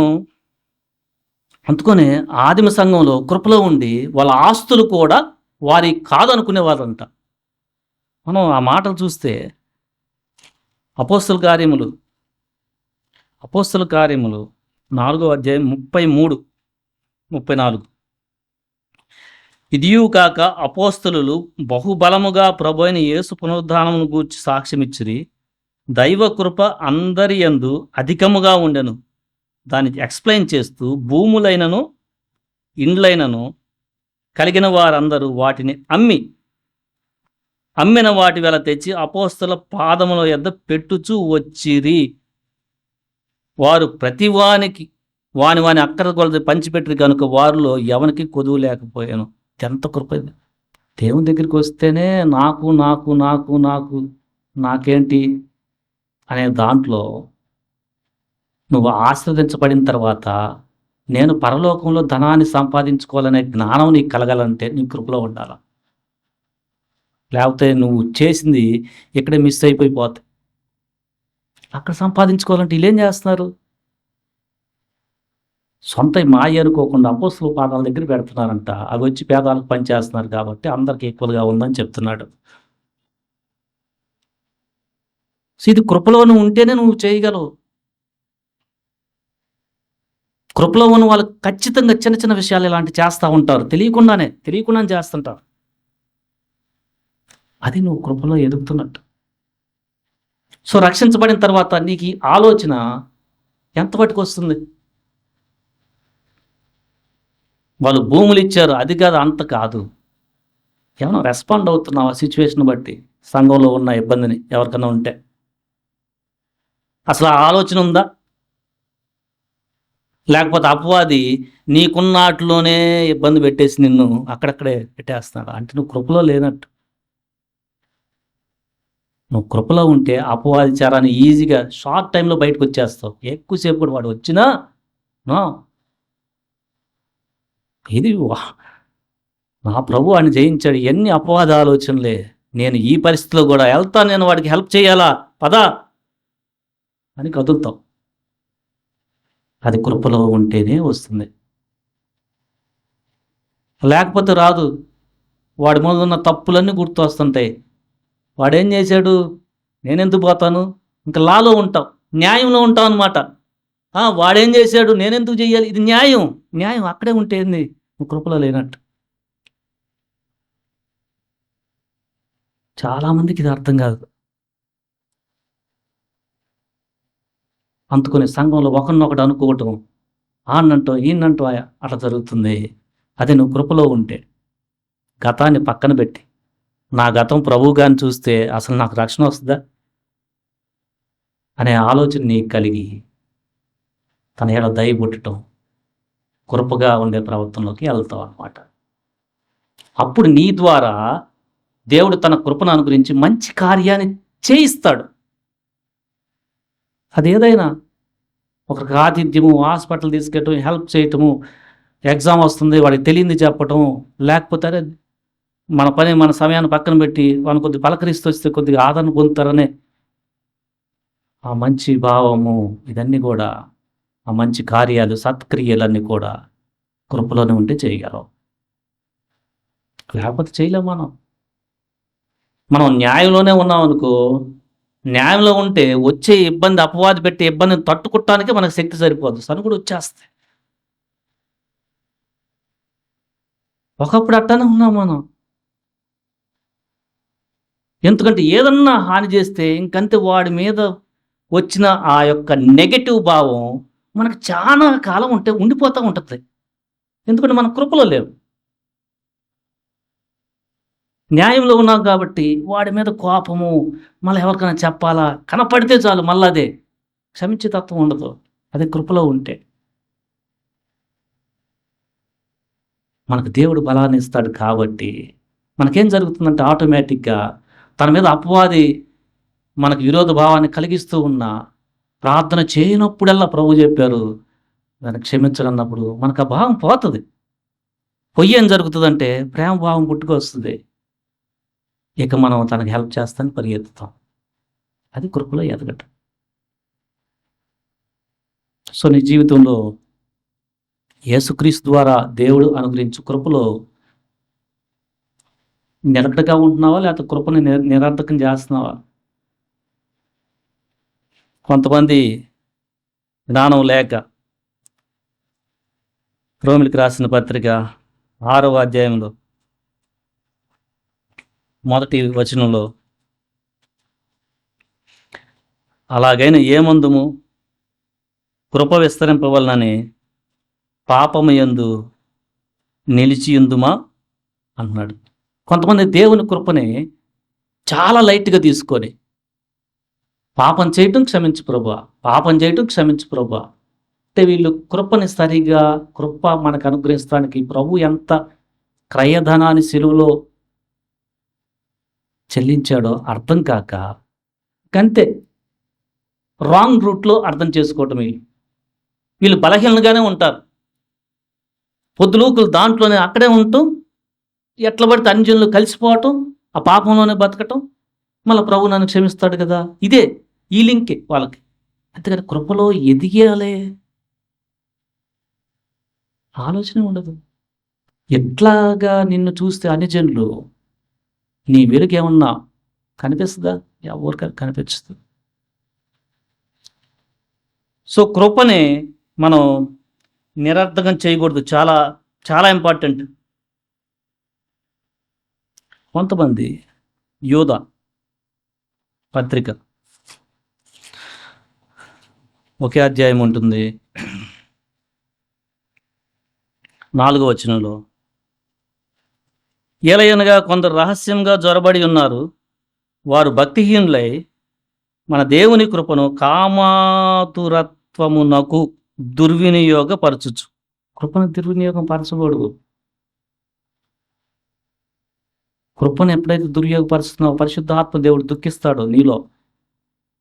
అందుకనే ఆదిమ సంఘంలో కృపలో ఉండి వాళ్ళ ఆస్తులు కూడా వారి కాదనుకునేవారంట. మనం ఆ మాటలు చూస్తే అపోస్తల కార్యములు 4వ అధ్యాయం 33-34. ఇదియు కాక అపోస్తలులు బహుబలముగా ప్రభువైన యేసు పునరుద్ధానమును గూర్చి సాక్ష్యమిచ్చిరి. దైవ కృప అందరి యందు అధికముగా ఉండెను. దాన్ని ఎక్స్ప్లెయిన్ చేస్తూ, భూములైనను ఇండ్లైనను కలిగిన వారందరూ వాటిని అమ్మిన వాటి వెల తెచ్చి అపోస్తల పాదముల యొద్ద పెట్టుచూ వచ్చిరి. వారు ప్రతివానికి వాని అక్కర కొలది పంచిపెట్టిరి కనుక వారిలో ఎవరికి కొదువు లేకపోయాను. ఎంత కృప ఇది! దేవుని దగ్గరికి వస్తేనే నాకు నాకు నాకు నాకు నాకేంటి అనే దాంట్లో నువ్వు ఆశీర్వదించబడిన తర్వాత నేను పరలోకంలో ధనాన్ని సంపాదించుకోవాలనే జ్ఞానం నీకు కలగాలంటే నీ కృపలో ఉండాల. లేకపోతే నువ్వు చేసింది ఇక్కడే మిస్ అయిపోతే అక్కడ సంపాదించుకోవాలంటే వీళ్ళేం చేస్తున్నారు? సొంత మాయ అనుకోకుండా అపోస్తల పాదాల దగ్గర పెడుతున్నారంట. అవి వచ్చి పేదాలకు పనిచేస్తున్నారు కాబట్టి అందరికి ఈక్వల్గా ఉందని చెప్తున్నాడు. సో ఇది కృపలో నువ్వు ఉంటేనే నువ్వు చేయగలవు. కృపలో ఉన్న వాళ్ళు ఖచ్చితంగా చిన్న చిన్న విషయాలు ఇలాంటి చేస్తూ ఉంటారు, తెలియకుండానే చేస్తుంటారు. అది నువ్వు కృపలో ఎదుగుతున్నట్టు. సో రక్షించబడిన తర్వాత నీకు ఈ ఆలోచన ఎంతవరకు వస్తుంది? వాళ్ళు భూములు ఇచ్చారు, అది కాదు, అంత కాదు. ఏమన్నా రెస్పాండ్ అవుతున్నావా సిచ్యువేషన్ బట్టి? సంఘంలో ఉన్న ఇబ్బందిని ఎవరికైనా ఉంటే అసలు ఆ ఆలోచన ఉందా? లేకపోతే అపవాది నీకున్నట్లోనే ఇబ్బంది పెట్టేసి నిన్ను అక్కడక్కడే పెట్టేస్తున్నాడు అంటే నువ్వు కృపలో లేనట్టు. నువ్వు కృపలో ఉంటే అపవాది చారాన్ని ఈజీగా షార్ట్ టైంలో బయటకు వచ్చేస్తావు. ఎక్కువసేపు కూడా వాడు వచ్చినా ఇది నా ప్రభు అని జయించాడు. ఎన్ని అపవాద ఆలోచనలే. నేను ఈ పరిస్థితిలో కూడా వెళ్తాను, నేను వాడికి హెల్ప్ చేయాలా, పదా అని కదులుతావు. అది కృపలో ఉంటేనే వస్తుంది, లేకపోతే రాదు. వాడి ముందు ఉన్న తప్పులన్నీ గుర్తు వస్తుంటాయి. వాడేం చేశాడు, నేనెందుకు పోతాను, ఇంకా లాలో ఉంటావు, న్యాయంలో ఉంటావు అనమాట. వాడేం చేశాడు, నేనెందుకు చెయ్యాలి, ఇది న్యాయం అక్కడే ఉంటేంది, నువ్వు కృపలో లేనట్టు. చాలామందికి ఇది అర్థం కాదు. అందుకని సంఘంలో ఒకరినొకటి అనుకోవటం, ఆన్నంటో ఈయనంటో అట్లా జరుగుతుంది. అదే నువ్వు కృపలో ఉంటే గతాన్ని పక్కన పెట్టి, నా గతం ప్రభువు గారిని చూస్తే అసలు నాకు రక్షణ వస్తుందా అనే ఆలోచన నీకు కలిగి తన ఏడ దయ పుట్టడం, కృపగా ఉండే ప్రవర్తనలోకి వెళ్తావు అన్నమాట. అప్పుడు నీ ద్వారా దేవుడు తన కృపను అనుగ్రహించి మంచి కార్యాన్ని చేయిస్తాడు. అదేదైనా ఒకరికి ఆతిథ్యము, హాస్పిటల్ తీసుకెళ్ళటం, హెల్ప్ చేయటము, ఎగ్జామ్ వస్తుంది వాడికి తెలియంది చెప్పటం, లేకపోతే అరే మన పని మన సమయాన్ని పక్కన పెట్టి వాళ్ళని కొద్దిగా పలకరిస్తూ వస్తే కొద్దిగా ఆదరణ పొందుతారనే ఆ మంచి భావము, ఇదన్నీ కూడా ఆ మంచి కార్యాలు, సత్క్రియలన్నీ కూడా కృపలోనే ఉంటే చేయగలం. లేకపోతే చేయలేం. మనం న్యాయంలోనే ఉన్నాం అనుకో, న్యాయంలో ఉంటే వచ్చే ఇబ్బంది, అపవాది పెట్టే ఇబ్బందిని తట్టుకోవటానికి మనకు శక్తి సరిపోదు, సనుగుడు వచ్చేస్తాయి. ఒకప్పుడు అట్టానే ఉన్నాం మనం. ఎందుకంటే ఏదన్నా హాని చేస్తే ఇంకంతే వాడి మీద వచ్చిన ఆ యొక్క నెగటివ్ భావం మనకు చాలా కాలం ఉండిపోతూ ఉంటుంది. ఎందుకంటే మన కృపలో లేవు, న్యాయంలో ఉన్నాం కాబట్టి వాడి మీద కోపము, మళ్ళీ ఎవరికైనా చెప్పాలా, కనపడితే చాలు మళ్ళీ అదే, క్షమించే తత్వం ఉండదు. అదే కృపలో ఉంటే మనకు దేవుడు బలాన్ని ఇస్తాడు. కాబట్టి మనకేం జరుగుతుందంటే ఆటోమేటిక్గా తన మీద అపవాది మనకు విరోధ భావాన్ని కలిగిస్తూ ఉన్నా ప్రార్థన చేయనప్పుడల్లా ప్రభు చెప్పారు దాన్ని క్షమించగలన్నప్పుడు మనకు ఆ భావం పోతుంది. పొయ్యి ఏం జరుగుతుందంటే ప్రేమ భావం పుట్టుకొస్తుంది. ఇక మనం తనకి హెల్ప్ చేస్తానికి పరిగెత్తుతాం. అది కృపలో ఎదగటం. సో నీ జీవితంలో యేసుక్రీస్తు ద్వారా దేవుడు అనుగ్రహించు కృపలో నిలకడగా ఉంటున్నావా, లేకపోతే కృపని నిరర్థకం చేస్తున్నావా? కొంతమంది జ్ఞానం లేక రోమిలికి రాసిన పత్రిక 6వ అధ్యాయంలో మొదటి వచనంలో, అలాగైనా ఏమందుము కృప విస్తరింపవలనని పాపము యందు నిలిచియుందుమా అంటున్నాడు. కొంతమంది దేవుని కృపని చాలా లైట్గా తీసుకొని పాపం చేయటం క్షమించు ప్రభువా, పాపం చేయటం క్షమించు ప్రభువా అంటే వీళ్ళు కృపని సరిగా కృప మనకు అనుగ్రహించడానికి ప్రభు ఎంత క్రయధనాన్ని సిలువలో చెల్లించాడో అర్థం కాక కంతే రాంగ్ రూట్లో అర్థం చేసుకోవటం. వీళ్ళు బలహీనంగానే ఉంటారు. పొద్దులూకులు దాంట్లోనే అక్కడే ఉంటూ ఎట్లా పడితే అన్యజనులు కలిసిపోవటం, ఆ పాపంలోనే బతకటం, మళ్ళీ ప్రభు నన్ను క్షమిస్తాడు కదా, ఇదే ఈ లింకే వాళ్ళకి. అంతేకాని కృపలో ఎదిగేయాలే ఆలోచన ఉండదు. ఎట్లాగా నిన్ను చూస్తే అన్యజనులు నీ వెలుగు ఏమన్నా కనిపిస్తుందా? ఎవరికి కనిపించదు. సో కృపని మనం నిరర్థకం చేయకూడదు. చాలా చాలా ఇంపార్టెంట్. కొంతమంది యోధ పత్రిక ఒకే అధ్యాయం ఉంటుంది, 4వ వచనంలో, ఏలయనగా కొందరు రహస్యంగా జొరబడి ఉన్నారు, వారు భక్తిహీనులై మన దేవుని కృపను కామాతురత్వమునకు దుర్వినియోగపరచుచు. కృపను దుర్వినియోగం పరచకూడదు. కృపను ఎప్పుడైతే దుర్వినియోగపరుస్తున్నావో పరిశుద్ధాత్మ దేవుడు దుఃఖిస్తాడు నీలో.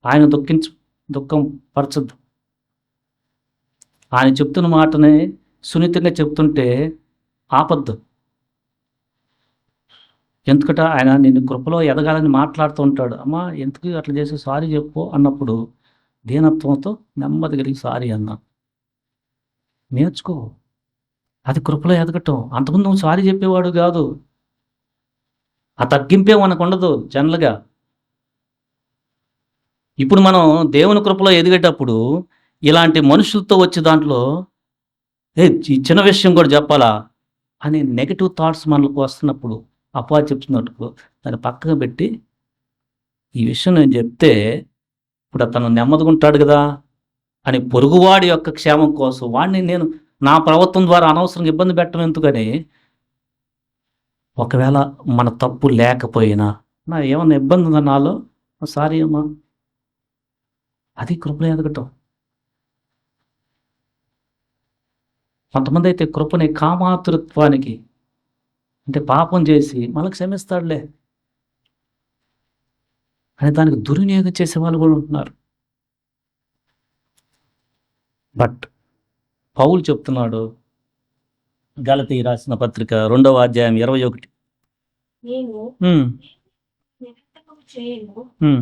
ఆయన దుఃఖం పరచద్దు. ఆయన చెప్తున్న మాటనే సున్నితంగా చెప్తుంటే ఆపద్దు. ఎందుకంటే ఆయన నిన్ను కృపలో ఎదగాలని మాట్లాడుతూ ఉంటాడు. అమ్మా ఎందుకు అట్లా చేసి సారీ చెప్పు అన్నప్పుడు దీనత్వంతో నెమ్మది కలిగి సారీ అన్నా నేర్చుకో. అది కృపలో ఎదగటం. అంతకుముందు నువ్వు సారీ చెప్పేవాడు కాదు. ఆ తగ్గింపే మనకు ఉండదు జనరల్గా. ఇప్పుడు మనం దేవుని కృపలో ఎదిగేటప్పుడు ఇలాంటి మనుషులతో వచ్చే దాంట్లో ఈ చిన్న విషయం కూడా చెప్పాలా అని నెగిటివ్ థాట్స్ మనకు వస్తున్నప్పుడు అపవాది చెప్తున్నట్టు దాన్ని పక్కగా పెట్టి ఈ విషయం నేను చెప్తే ఇప్పుడు అతను నెమ్మదిగా ఉంటాడు కదా అని పొరుగువాడి యొక్క క్షేమం కోసం వాడిని నేను నా ప్రవర్తన ద్వారా అనవసరంగా ఇబ్బంది పెట్టడం ఎందుకని, ఒకవేళ మన తప్పు లేకపోయినా నా ఏమన్నా ఇబ్బంది ఉందా నాలో, సారీ అమ్మా, అది కృపలో ఎదగటం. కొంతమంది అయితే కృపని కామాతురత్వానికి అంటే పాపం చేసి మళ్ళీ క్షమిస్తాడులే అని దానికి దుర్వినియోగం చేసే వాళ్ళు కూడా ఉంటున్నారు. బట్ పౌలు చెప్తున్నాడు, గలతీ రాసిన పత్రిక 2వ అధ్యాయం 21, నేను నిరర్థకము చేయను,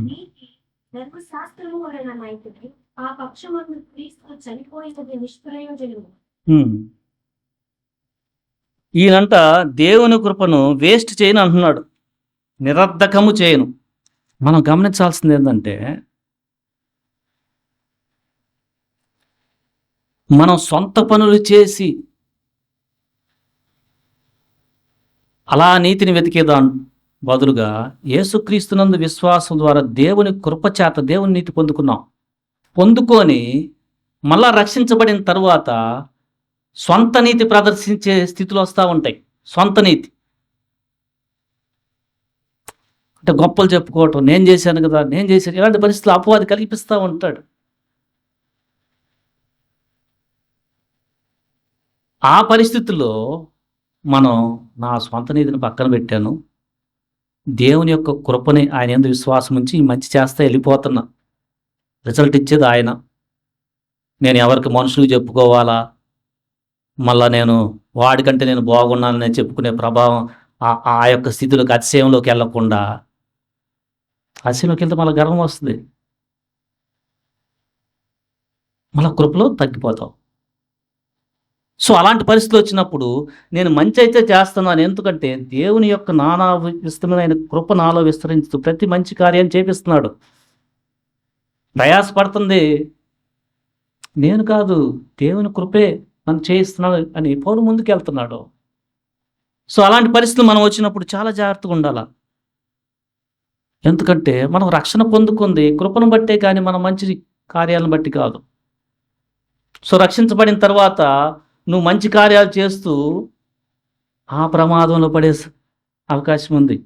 నీతి ధర్మశాస్త్రము వలన నైతికి ఆ పక్షమందు క్రీస్తు చనిపోయినది నిష్ప్రయోజనము. ఈయనంట దేవుని కృపను వేస్ట్ చేయను అంటున్నాడు, నిరర్ధకము చేయను. మనం గమనించాల్సింది ఏంటంటే మనం సొంత పనులు చేసి అలా నీతిని వెతికేదాం బదులుగా యేసుక్రీస్తునందు విశ్వాసం ద్వారా దేవుని కృప చేత దేవుని నీతి పొందుకొని మళ్ళా రక్షించబడిన తరువాత సొంత నీతి ప్రదర్శించే స్థితిలో వస్తూ ఉంటాయి. సొంత నీతి అంటే గొప్పలు చెప్పుకోవటం, నేను చేశాను కదా, నేను చేశాను, ఇలాంటి పరిస్థితులు అపవాది కల్పిస్తూ ఉంటాడు. ఆ పరిస్థితుల్లో మనం నా సొంత నీతిని పక్కన పెట్టాను, దేవుని యొక్క కృపని ఆయన యందు విశ్వాసం ఉంచి ఈ మంచి చేస్తే వెళ్ళిపోతున్నా. రిజల్ట్ ఇచ్చేది ఆయన. నేను ఎవరికి మనుషులకు చెప్పుకోవాలా, మళ్ళా నేను వాడికంటే నేను బాగున్నానని చెప్పుకునే ప్రభావం ఆ యొక్క స్థితిలోకి అతిశయంలోకి వెళ్ళకుండా, అతిశయంలోకి వెళ్తే మళ్ళీ గర్వం వస్తుంది, మళ్ళీ కృపలో తగ్గిపోతాం. సో అలాంటి పరిస్థితులు వచ్చినప్పుడు నేను మంచి అయితే చేస్తున్నాను, ఎందుకంటే దేవుని యొక్క నానా విస్తమైన కృప నాలో విస్తరించుతూ ప్రతి మంచి కార్యం చేపిస్తున్నాడు. ప్రయాసపడుతుంది నేను కాదు, దేవుని కృపే నన్ను చేయిస్తున్నాడు అని పౌలు ముందుకు వెళ్తున్నాడు. సో అలాంటి పరిస్థితులు మనం వచ్చినప్పుడు చాలా జాగ్రత్తగా ఉండాలి. ఎందుకంటే మనం రక్షణ పొందుకుంది కృపను బట్టే కానీ మన మంచి కార్యాలను బట్టి కాదు. సో రక్షించబడిన తర్వాత నువ్వు మంచి కార్యాలు చేస్తూ ఆ ప్రమాదంలో పడే అవకాశం ఉంది.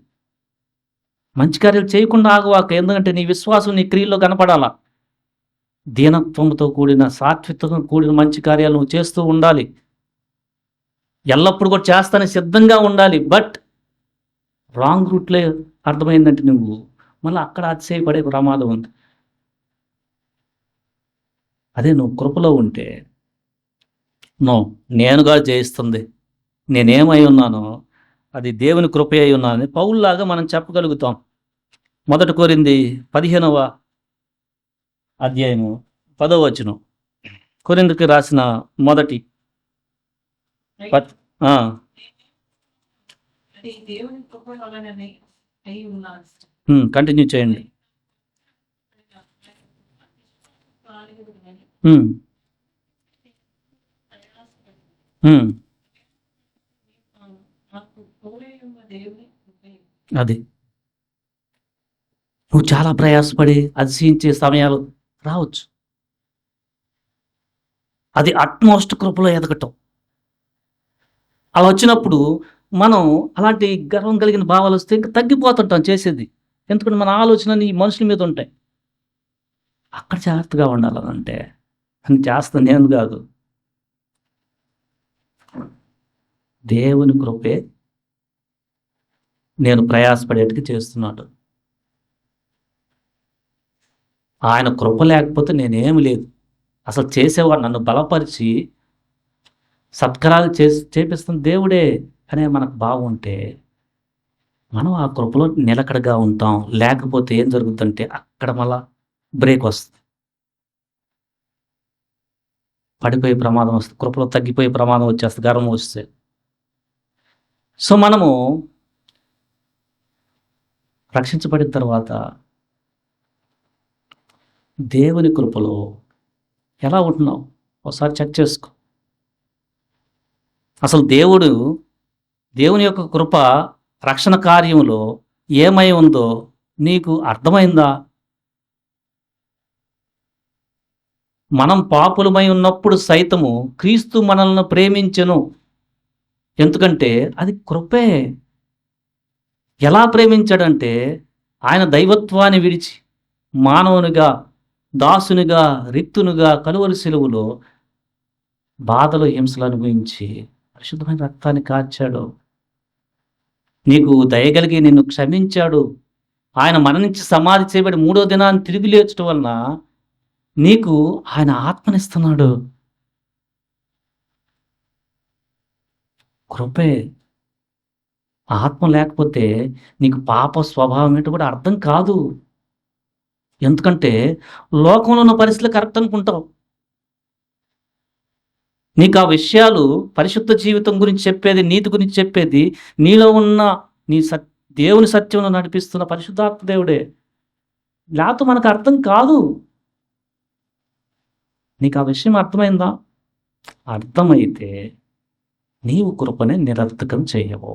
మంచి కార్యాలు చేయకుండా ఆగవాక, ఎందుకంటే నీ విశ్వాసం నీ క్రియల్లో కనపడాలా. దీనత్వంతో కూడిన సాత్విత్వంతో కూడిన మంచి కార్యాలు నువ్వు చేస్తూ ఉండాలి. ఎల్లప్పుడు కూడా చేస్తానే సిద్ధంగా ఉండాలి. బట్ రాంగ్ రూట్లో అర్థమైందంటే నువ్వు మళ్ళీ అక్కడ అతిశయపడే ప్రమాదం ఉంది. అదే నువ్వు కృపలో ఉంటే నేనుగా జయిస్తుంది, నేనేమై ఉన్నానో అది దేవుని కృప అయి ఉన్నానని పౌల్లాగా మనం చెప్పగలుగుతాం. 1 కొరింథీ 15వ అధ్యాయము 10వ వచనం. కొరింథీకి రాసిన మొదటి అది దేవుని కృప వలననే అయి ఉన్నాను. కంటిన్యూ చేయండి. అది నువ్వు చాలా ప్రయాసపడి అతిశయించే సమయాలు రావచ్చు. అది అట్మోస్ట్ కృపలో ఎదగటం. అలా వచ్చినప్పుడు మనం అలాంటి గర్వం కలిగిన భావాలు వస్తే ఇంకా తగ్గిపోతుంటాం చేసేది. ఎందుకంటే మన ఆలోచన ఈ మనుషుల మీద ఉంటాయి. అక్కడ జాగ్రత్తగా ఉండాలంటే అని చేస్తా నేను కాదు, దేవుని కృపే నేను ప్రయాసపడేట్టుగా చేస్తున్నాడు. ఆయన కృప లేకపోతే నేనేమి లేదు. అసలు చేసేవాడు నన్ను బలపరిచి సత్కరాలు చేపిస్తున్న దేవుడే అనే మనకు బాగుంటే మనం ఆ కృపలో నిలకడగా ఉంటాం. లేకపోతే ఏం జరుగుతుందంటే అక్కడ మళ్ళా బ్రేక్ వస్తుంది, పడిపోయే ప్రమాదం వస్తుంది, కృపలో తగ్గిపోయే ప్రమాదం వచ్చేస్తుంది గర్వం వస్తే. సో మనము రక్షించబడిన తర్వాత దేవుని కృపలో ఎలా ఉంటున్నావు ఒకసారి చెక్ చేసుకో. అసలు దేవుని యొక్క కృప రక్షణ కార్యంలో ఏమై ఉందో నీకు అర్థమైందా? మనం పాపులమై ఉన్నప్పుడు సైతము క్రీస్తు మనల్ని ప్రేమించెను. ఎందుకంటే అది కృపే. ఎలా ప్రేమించాడంటే ఆయన దైవత్వాన్ని విడిచి మానవునిగా, దాసునిగా, రిక్తునిగా కలువరి సిలువలో బాధలు, హింసలు అనుభవించి పరిశుద్ధమైన రక్తాన్ని కార్చాడు. నీకు దయగలిగి నిన్ను క్షమించాడు. ఆయన మరణించి సమాధి చేయబడి 3వ దినాన్ని తిరిగి లేచడం వలన నీకు ఆయన ఆత్మనిస్తున్నాడు. కృపే. ఆత్మ లేకపోతే నీకు పాప స్వభావం ఏంటో కూడా అర్థం కాదు. ఎందుకంటే లోకంలో ఉన్న పరిస్థితులు కరెక్ట్ అనుకుంటావు. నీకు ఆ విషయాలు పరిశుద్ధ జీవితం గురించి చెప్పేది, నీతి గురించి చెప్పేది నీలో ఉన్న నీ దేవుని సత్యంలో నడిపిస్తున్న పరిశుద్ధాత్మ దేవుడే. లేకపోతే మనకు అర్థం కాదు. నీకు ఆ విషయం అర్థమైందా? అర్థమైతే నీవు కృపని నిరర్థకం చేయవు.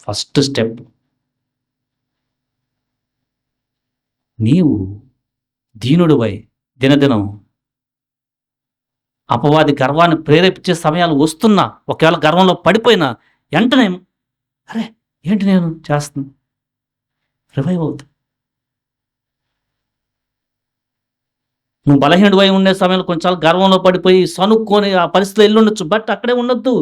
First step. నీవు దీనుడివై దినదినం అపవాది గర్వాన్ని ప్రేరేపించే సమయాలు వస్తున్నా, ఒకవేళ గర్వంలో పడిపోయినా వెంటనే అరే ఏంటి నేను చేస్తున్నా రివైవ్ అవుతుంది. నువ్వు బలహీనుడివై ఉండే సమయంలో కొంచెం గర్వంలో పడిపోయి సనుక్కొని ఆ పరిస్థితిలో వెళ్ళుండొచ్చు. బట్ అక్కడే ఉండొద్దు.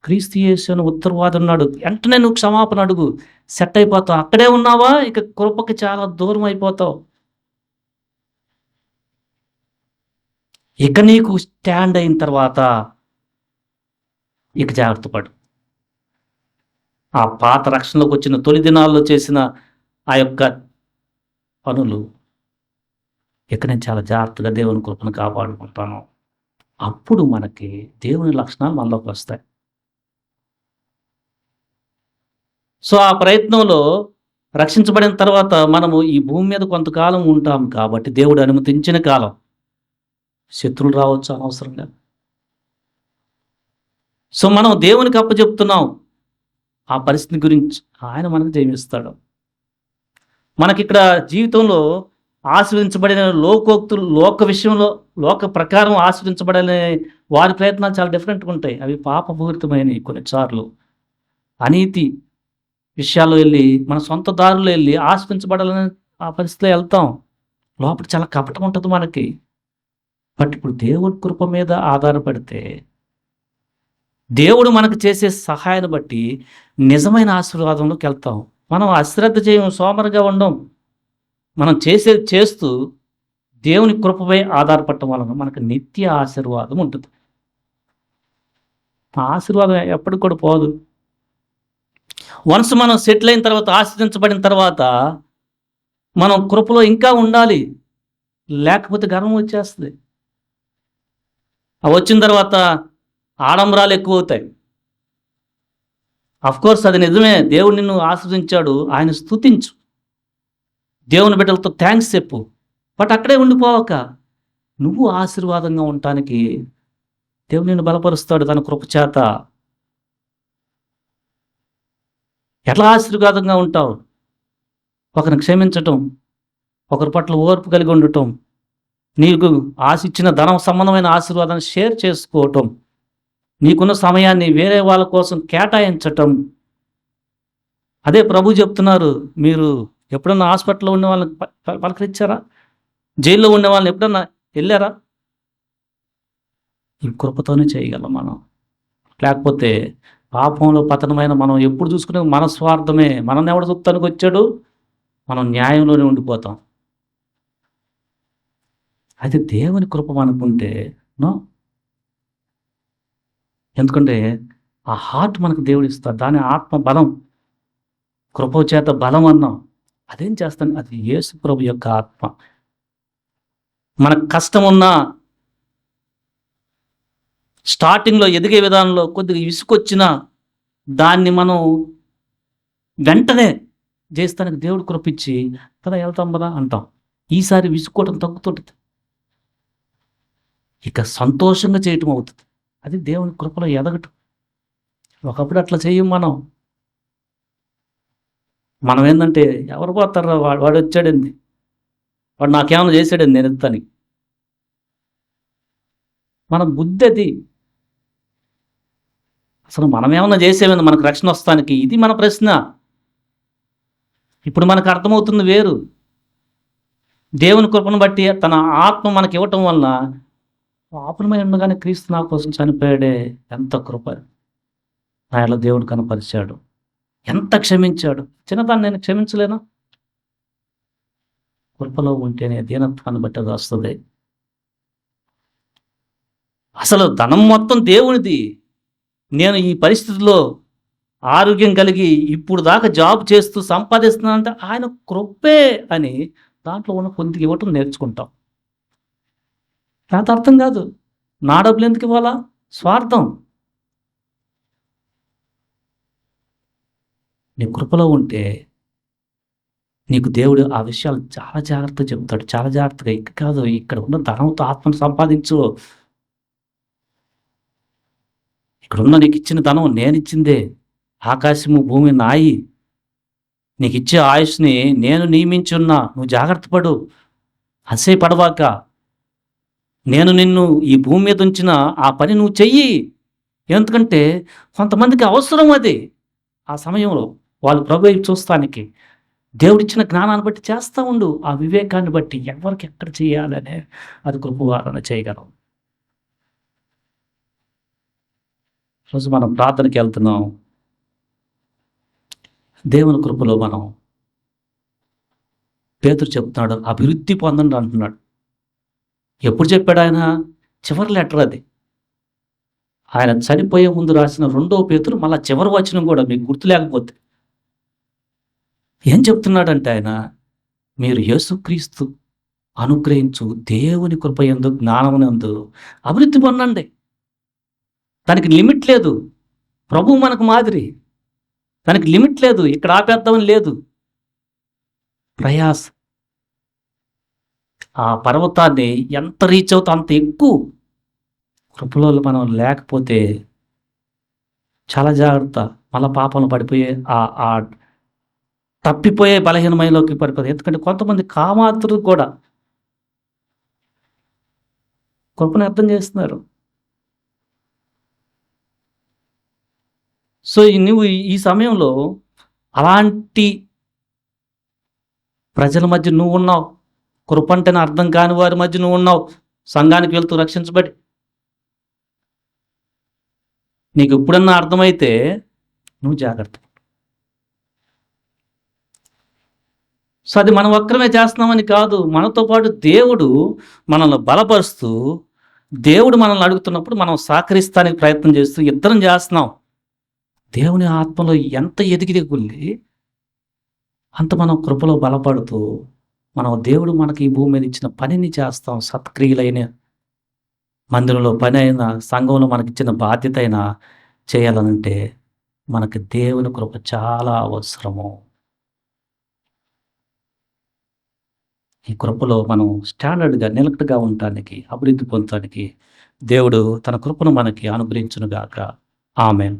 క్రీస్తు యేసు అని ఉత్తరవాది ఉన్నాడు, వెంటనే నువ్వు క్షమాపణ అడుగు, సెట్ అయిపోతావు. అక్కడే ఉన్నావా ఇక కృపకి చాలా దూరం అయిపోతావు. ఇక నీకు స్టాండ్ అయిన తర్వాత ఇక జాగ్రత్త పడు. ఆ పాత రక్షణలోకి వచ్చిన తొలి దినాల్లో చేసిన ఆ యొక్క పనులు ఇక నేను చాలా జాగ్రత్తగా దేవుని కృపను కాపాడుకుంటాను. అప్పుడు మనకి దేవుని లక్షణాలు మనలోకి వస్తాయి. సో ఆ ప్రయత్నంలో రక్షించబడిన తర్వాత మనము ఈ భూమి మీద కొంతకాలం ఉంటాం కాబట్టి, దేవుడు అనుమతించిన కాలం, శత్రువులు రావచ్చు అనవసరంగా. సో మనం దేవునికి అప్పచెప్తున్నాం ఆ పరిస్థితి గురించి, ఆయన మనకు జయమిస్తాడు. మనకిక్కడ జీవితంలో ఆశీర్వదించబడిన లోకోక్తులు, లోక విషయంలో లోక ప్రకారం ఆశీర్వదించబడిన వారి ప్రయత్నాలు చాలా డిఫరెంట్గా ఉంటాయి. అవి పాపపూరితమైనవి. కొన్నిసార్లు అనీతి విషయాల్లో వెళ్ళి, మన సొంత దారులు వెళ్ళి ఆశీర్వదించబడాలని ఆ పరిస్థితిలో వెళ్తాం. లోపల చాలా కపటం ఉంటుంది మనకి. బట్ ఇప్పుడు దేవుడి కృప మీద ఆధారపడితే, దేవుడు మనకు చేసే సహాయాన్ని బట్టి నిజమైన ఆశీర్వాదంలోకి వెళ్తాం. మనం అశ్రద్ధ చేయం, సోమరిగా ఉండం. మనం చేసేది చేస్తూ దేవుని కృపపై ఆధారపడటం వలన మనకు నిత్య ఆశీర్వాదం ఉంటుంది. ఆ ఆశీర్వాదం ఎప్పటికి కూడా పోదు. వన్స్ మనం సెటిల్ అయిన తర్వాత, ఆశీర్వదించబడిన తర్వాత మనం కృపలో ఇంకా ఉండాలి, లేకపోతే గర్వం వచ్చేస్తుంది. వచ్చిన తర్వాత ఆడంబరాలు ఎక్కువ అవుతాయి. కోర్స్ అది నిజమే, దేవుడు నిన్ను ఆశీర్వదించాడు, ఆయన స్తుతించు, దేవుని బిడ్డలతో థ్యాంక్స్ చెప్పు. బట్ అక్కడే ఉండిపోవక, నువ్వు ఆశీర్వాదంగా ఉండటానికి దేవుడు నిన్ను బలపరుస్తాడు తన కృప చేత. ఎట్లా ఆశీర్వాదంగా ఉంటావు? ఒకరిని క్షమించటం, ఒకరి పట్ల ఓర్పు కలిగి ఉండటం, నీకు ఆశించిన ధనం సంబంధమైన ఆశీర్వాదాన్ని షేర్ చేసుకోవటం, నీకున్న సమయాన్ని వేరే వాళ్ళ కోసం కేటాయించటం. అదే ప్రభు చెప్తున్నారు, మీరు ఎప్పుడన్నా హాస్పిటల్లో ఉన్న వాళ్ళని పలకరించారా? జైల్లో ఉన్న వాళ్ళని ఎప్పుడన్నా వెళ్ళారా? ఈ కృపతోనే చేయగలం మనం. లేకపోతే పాపంలో పతనమైన మనం ఎప్పుడు చూసుకునే మన స్వార్థమే. మనం ఎవడు చూస్తానికి వచ్చాడు, మనం న్యాయంలోనే ఉండిపోతాం. అయితే దేవుని కృప మనకుంటే నో, ఎందుకంటే ఆ హార్ట్ మనకు దేవుడు ఇస్తాడు. దాని ఆత్మ బలం, కృప చేత బలం అన్నాం. అదేం చేస్తాను? అది యేసు ప్రభు యొక్క ఆత్మ. మనకు కష్టం ఉన్నా, స్టార్టింగ్లో ఎదిగే విధానంలో కొద్దిగా ఇసుకొచ్చినా దాన్ని మనం వెంటనే చేస్తానికి దేవుడు కృపించి కదా వెళ్తాం కదా అంటాం. ఈసారి విసుక్కోవటం తగ్గుతుంటుంది, ఇక సంతోషంగా చేయటం అవుతుంది. అది దేవుని కృపలో ఎదగటం. ఒకప్పుడు అట్లా చేయం మనం ఏంటంటే, ఎవరు పోతారా, వాడు వచ్చాడండి, వాడు నాకేమైనా చేశాడండి, నేను ఎత్తాని మన బుద్ధి అది. అసలు మనం ఏమన్నా చేసేమైంది మనకు రక్షణ వస్తానికి? ఇది మన ప్రశ్న. ఇప్పుడు మనకు అర్థమవుతుంది వేరు. దేవుని కృపను బట్టి తన ఆత్మ మనకి ఇవ్వటం వలన, పాపులమై ఉండగానే క్రీస్తు నా కోసం చనిపోయాడే, ఎంత కృప నాయన దేవుడు కనపరిచాడు, ఎంత క్షమించాడు. చిన్నదాన్ని నేను క్షమించలేనా? కృపలో ఉంటేనే దీనత్వాన్ని బట్టి అది వస్తుంది. అసలు ధనం మొత్తం దేవునిది. నేను ఈ పరిస్థితిలో ఆరోగ్యం కలిగి ఇప్పుడు దాకా జాబ్ చేస్తూ సంపాదిస్తున్నానంటే ఆయన కృపే అని దాంట్లో ఉన్న కొద్దిగా ఇవ్వటం నేర్చుకుంటాం. నాకు అర్థం కాదు, నా డబ్బులు ఎందుకు ఇవ్వాలా? స్వార్థం. నీ కృపలో ఉంటే నీకు దేవుడు ఆ విషయాలు చాలా జాగ్రత్తగా చెప్తాడు. చాలా జాగ్రత్తగా, ఇక కాదు, ఇక్కడ ఉన్న ధనంతో ఆత్మను సంపాదించు. ఇక్కడున్న నీకు ఇచ్చిన ధనం నేను ఇచ్చిందే. ఆకాశము భూమి నాయి. నీకు ఇచ్చే ఆయుష్ని నేను నియమించి ఉన్నా. నువ్వు జాగ్రత్త పడు, అసే పడవాక. నేను నిన్ను ఈ భూమి మీద ఉంచిన ఆ పని నువ్వు చెయ్యి. ఎందుకంటే కొంతమందికి అవసరం అది. ఆ సమయంలో వాళ్ళు ప్రభు చూస్తానికి దేవుడిచ్చిన జ్ఞానాన్ని బట్టి చేస్తూ ఉండు. ఆ వివేకాన్ని బట్టి ఎవరికి ఎక్కడ చేయాలనే అది కృపవారణ చేయగలం. ఈరోజు మనం ప్రార్థనకి వెళ్తున్నాం. దేవుని కృపలో మనం పేతురు చెప్తున్నాడు, అభివృద్ధి పొందండి అంటున్నాడు. ఎప్పుడు చెప్పాడు ఆయన? చివరి లెటర్ అది. ఆయన చనిపోయే ముందు రాసిన 2వ పేతురు మళ్ళా చివరి వచనం కూడా మీకు గుర్తు లేకపోతే ఏం చెప్తున్నాడంటే ఆయన, మీరు యేసుక్రీస్తు అనుగ్రహించు దేవుని కృపయందు జ్ఞానమునందు అభివృద్ధి పొందండి. దానికి లిమిట్ లేదు. ప్రభువు మనకు మాదిరి. దానికి లిమిట్ లేదు. ఇక్కడ ఆపేద్దామని లేదు. ప్రయాస. ఆ పర్వతాన్ని ఎంత రీచ్ అవుతా అంత ఎక్కువ. కృపలో మనం లేకపోతే చాలా జాగ్రత్త. మళ్ళా పాపంలో పడిపోయే ఆ తప్పిపోయే బలహీనమైనలోకి పడిపోతుంది. ఎందుకంటే కొంతమంది కామాతులు కూడా కృపను అర్థం చేస్తున్నారు. సో నువ్వు ఈ సమయంలో అలాంటి ప్రజల మధ్య నువ్వు ఉన్నావు. కృప అంటేనే అర్థం కాని వారి మధ్య నువ్వు ఉన్నావు. సంఘానికి వెళ్తూ రక్షించబడి నీకు ఎప్పుడన్నా అర్థమైతే నువ్వు జాగ్రత్త. సో అది మనం ఒక్కరమే చేస్తున్నామని కాదు. మనతో పాటు దేవుడు మనల్ని బలపరుస్తూ, దేవుడు మనల్ని అడుగుతున్నప్పుడు మనం సహకరిస్తానికి ప్రయత్నం చేస్తూ ఇద్దరం చేస్తున్నాం. దేవుని ఆత్మలో ఎంత ఎదిగితే కొద్ది అంత మనం కృపలో బలపడుతూ దేవుడు మనకి ఈ భూమి మీద ఇచ్చిన పనిని చేస్తాం. సత్క్రియలైన మందిరంలో పని అయినా, సంఘంలో మనకిచ్చిన బాధ్యత అయినా చేయాలనంటే మనకి దేవుని కృప చాలా అవసరము. ఈ కృపలో మనం స్టాండర్డ్గా నిలకడగా ఉండటానికి, అభివృద్ధి పొందటానికి దేవుడు తన కృపను మనకి అనుగ్రహించునుగాక. ఆమేన్.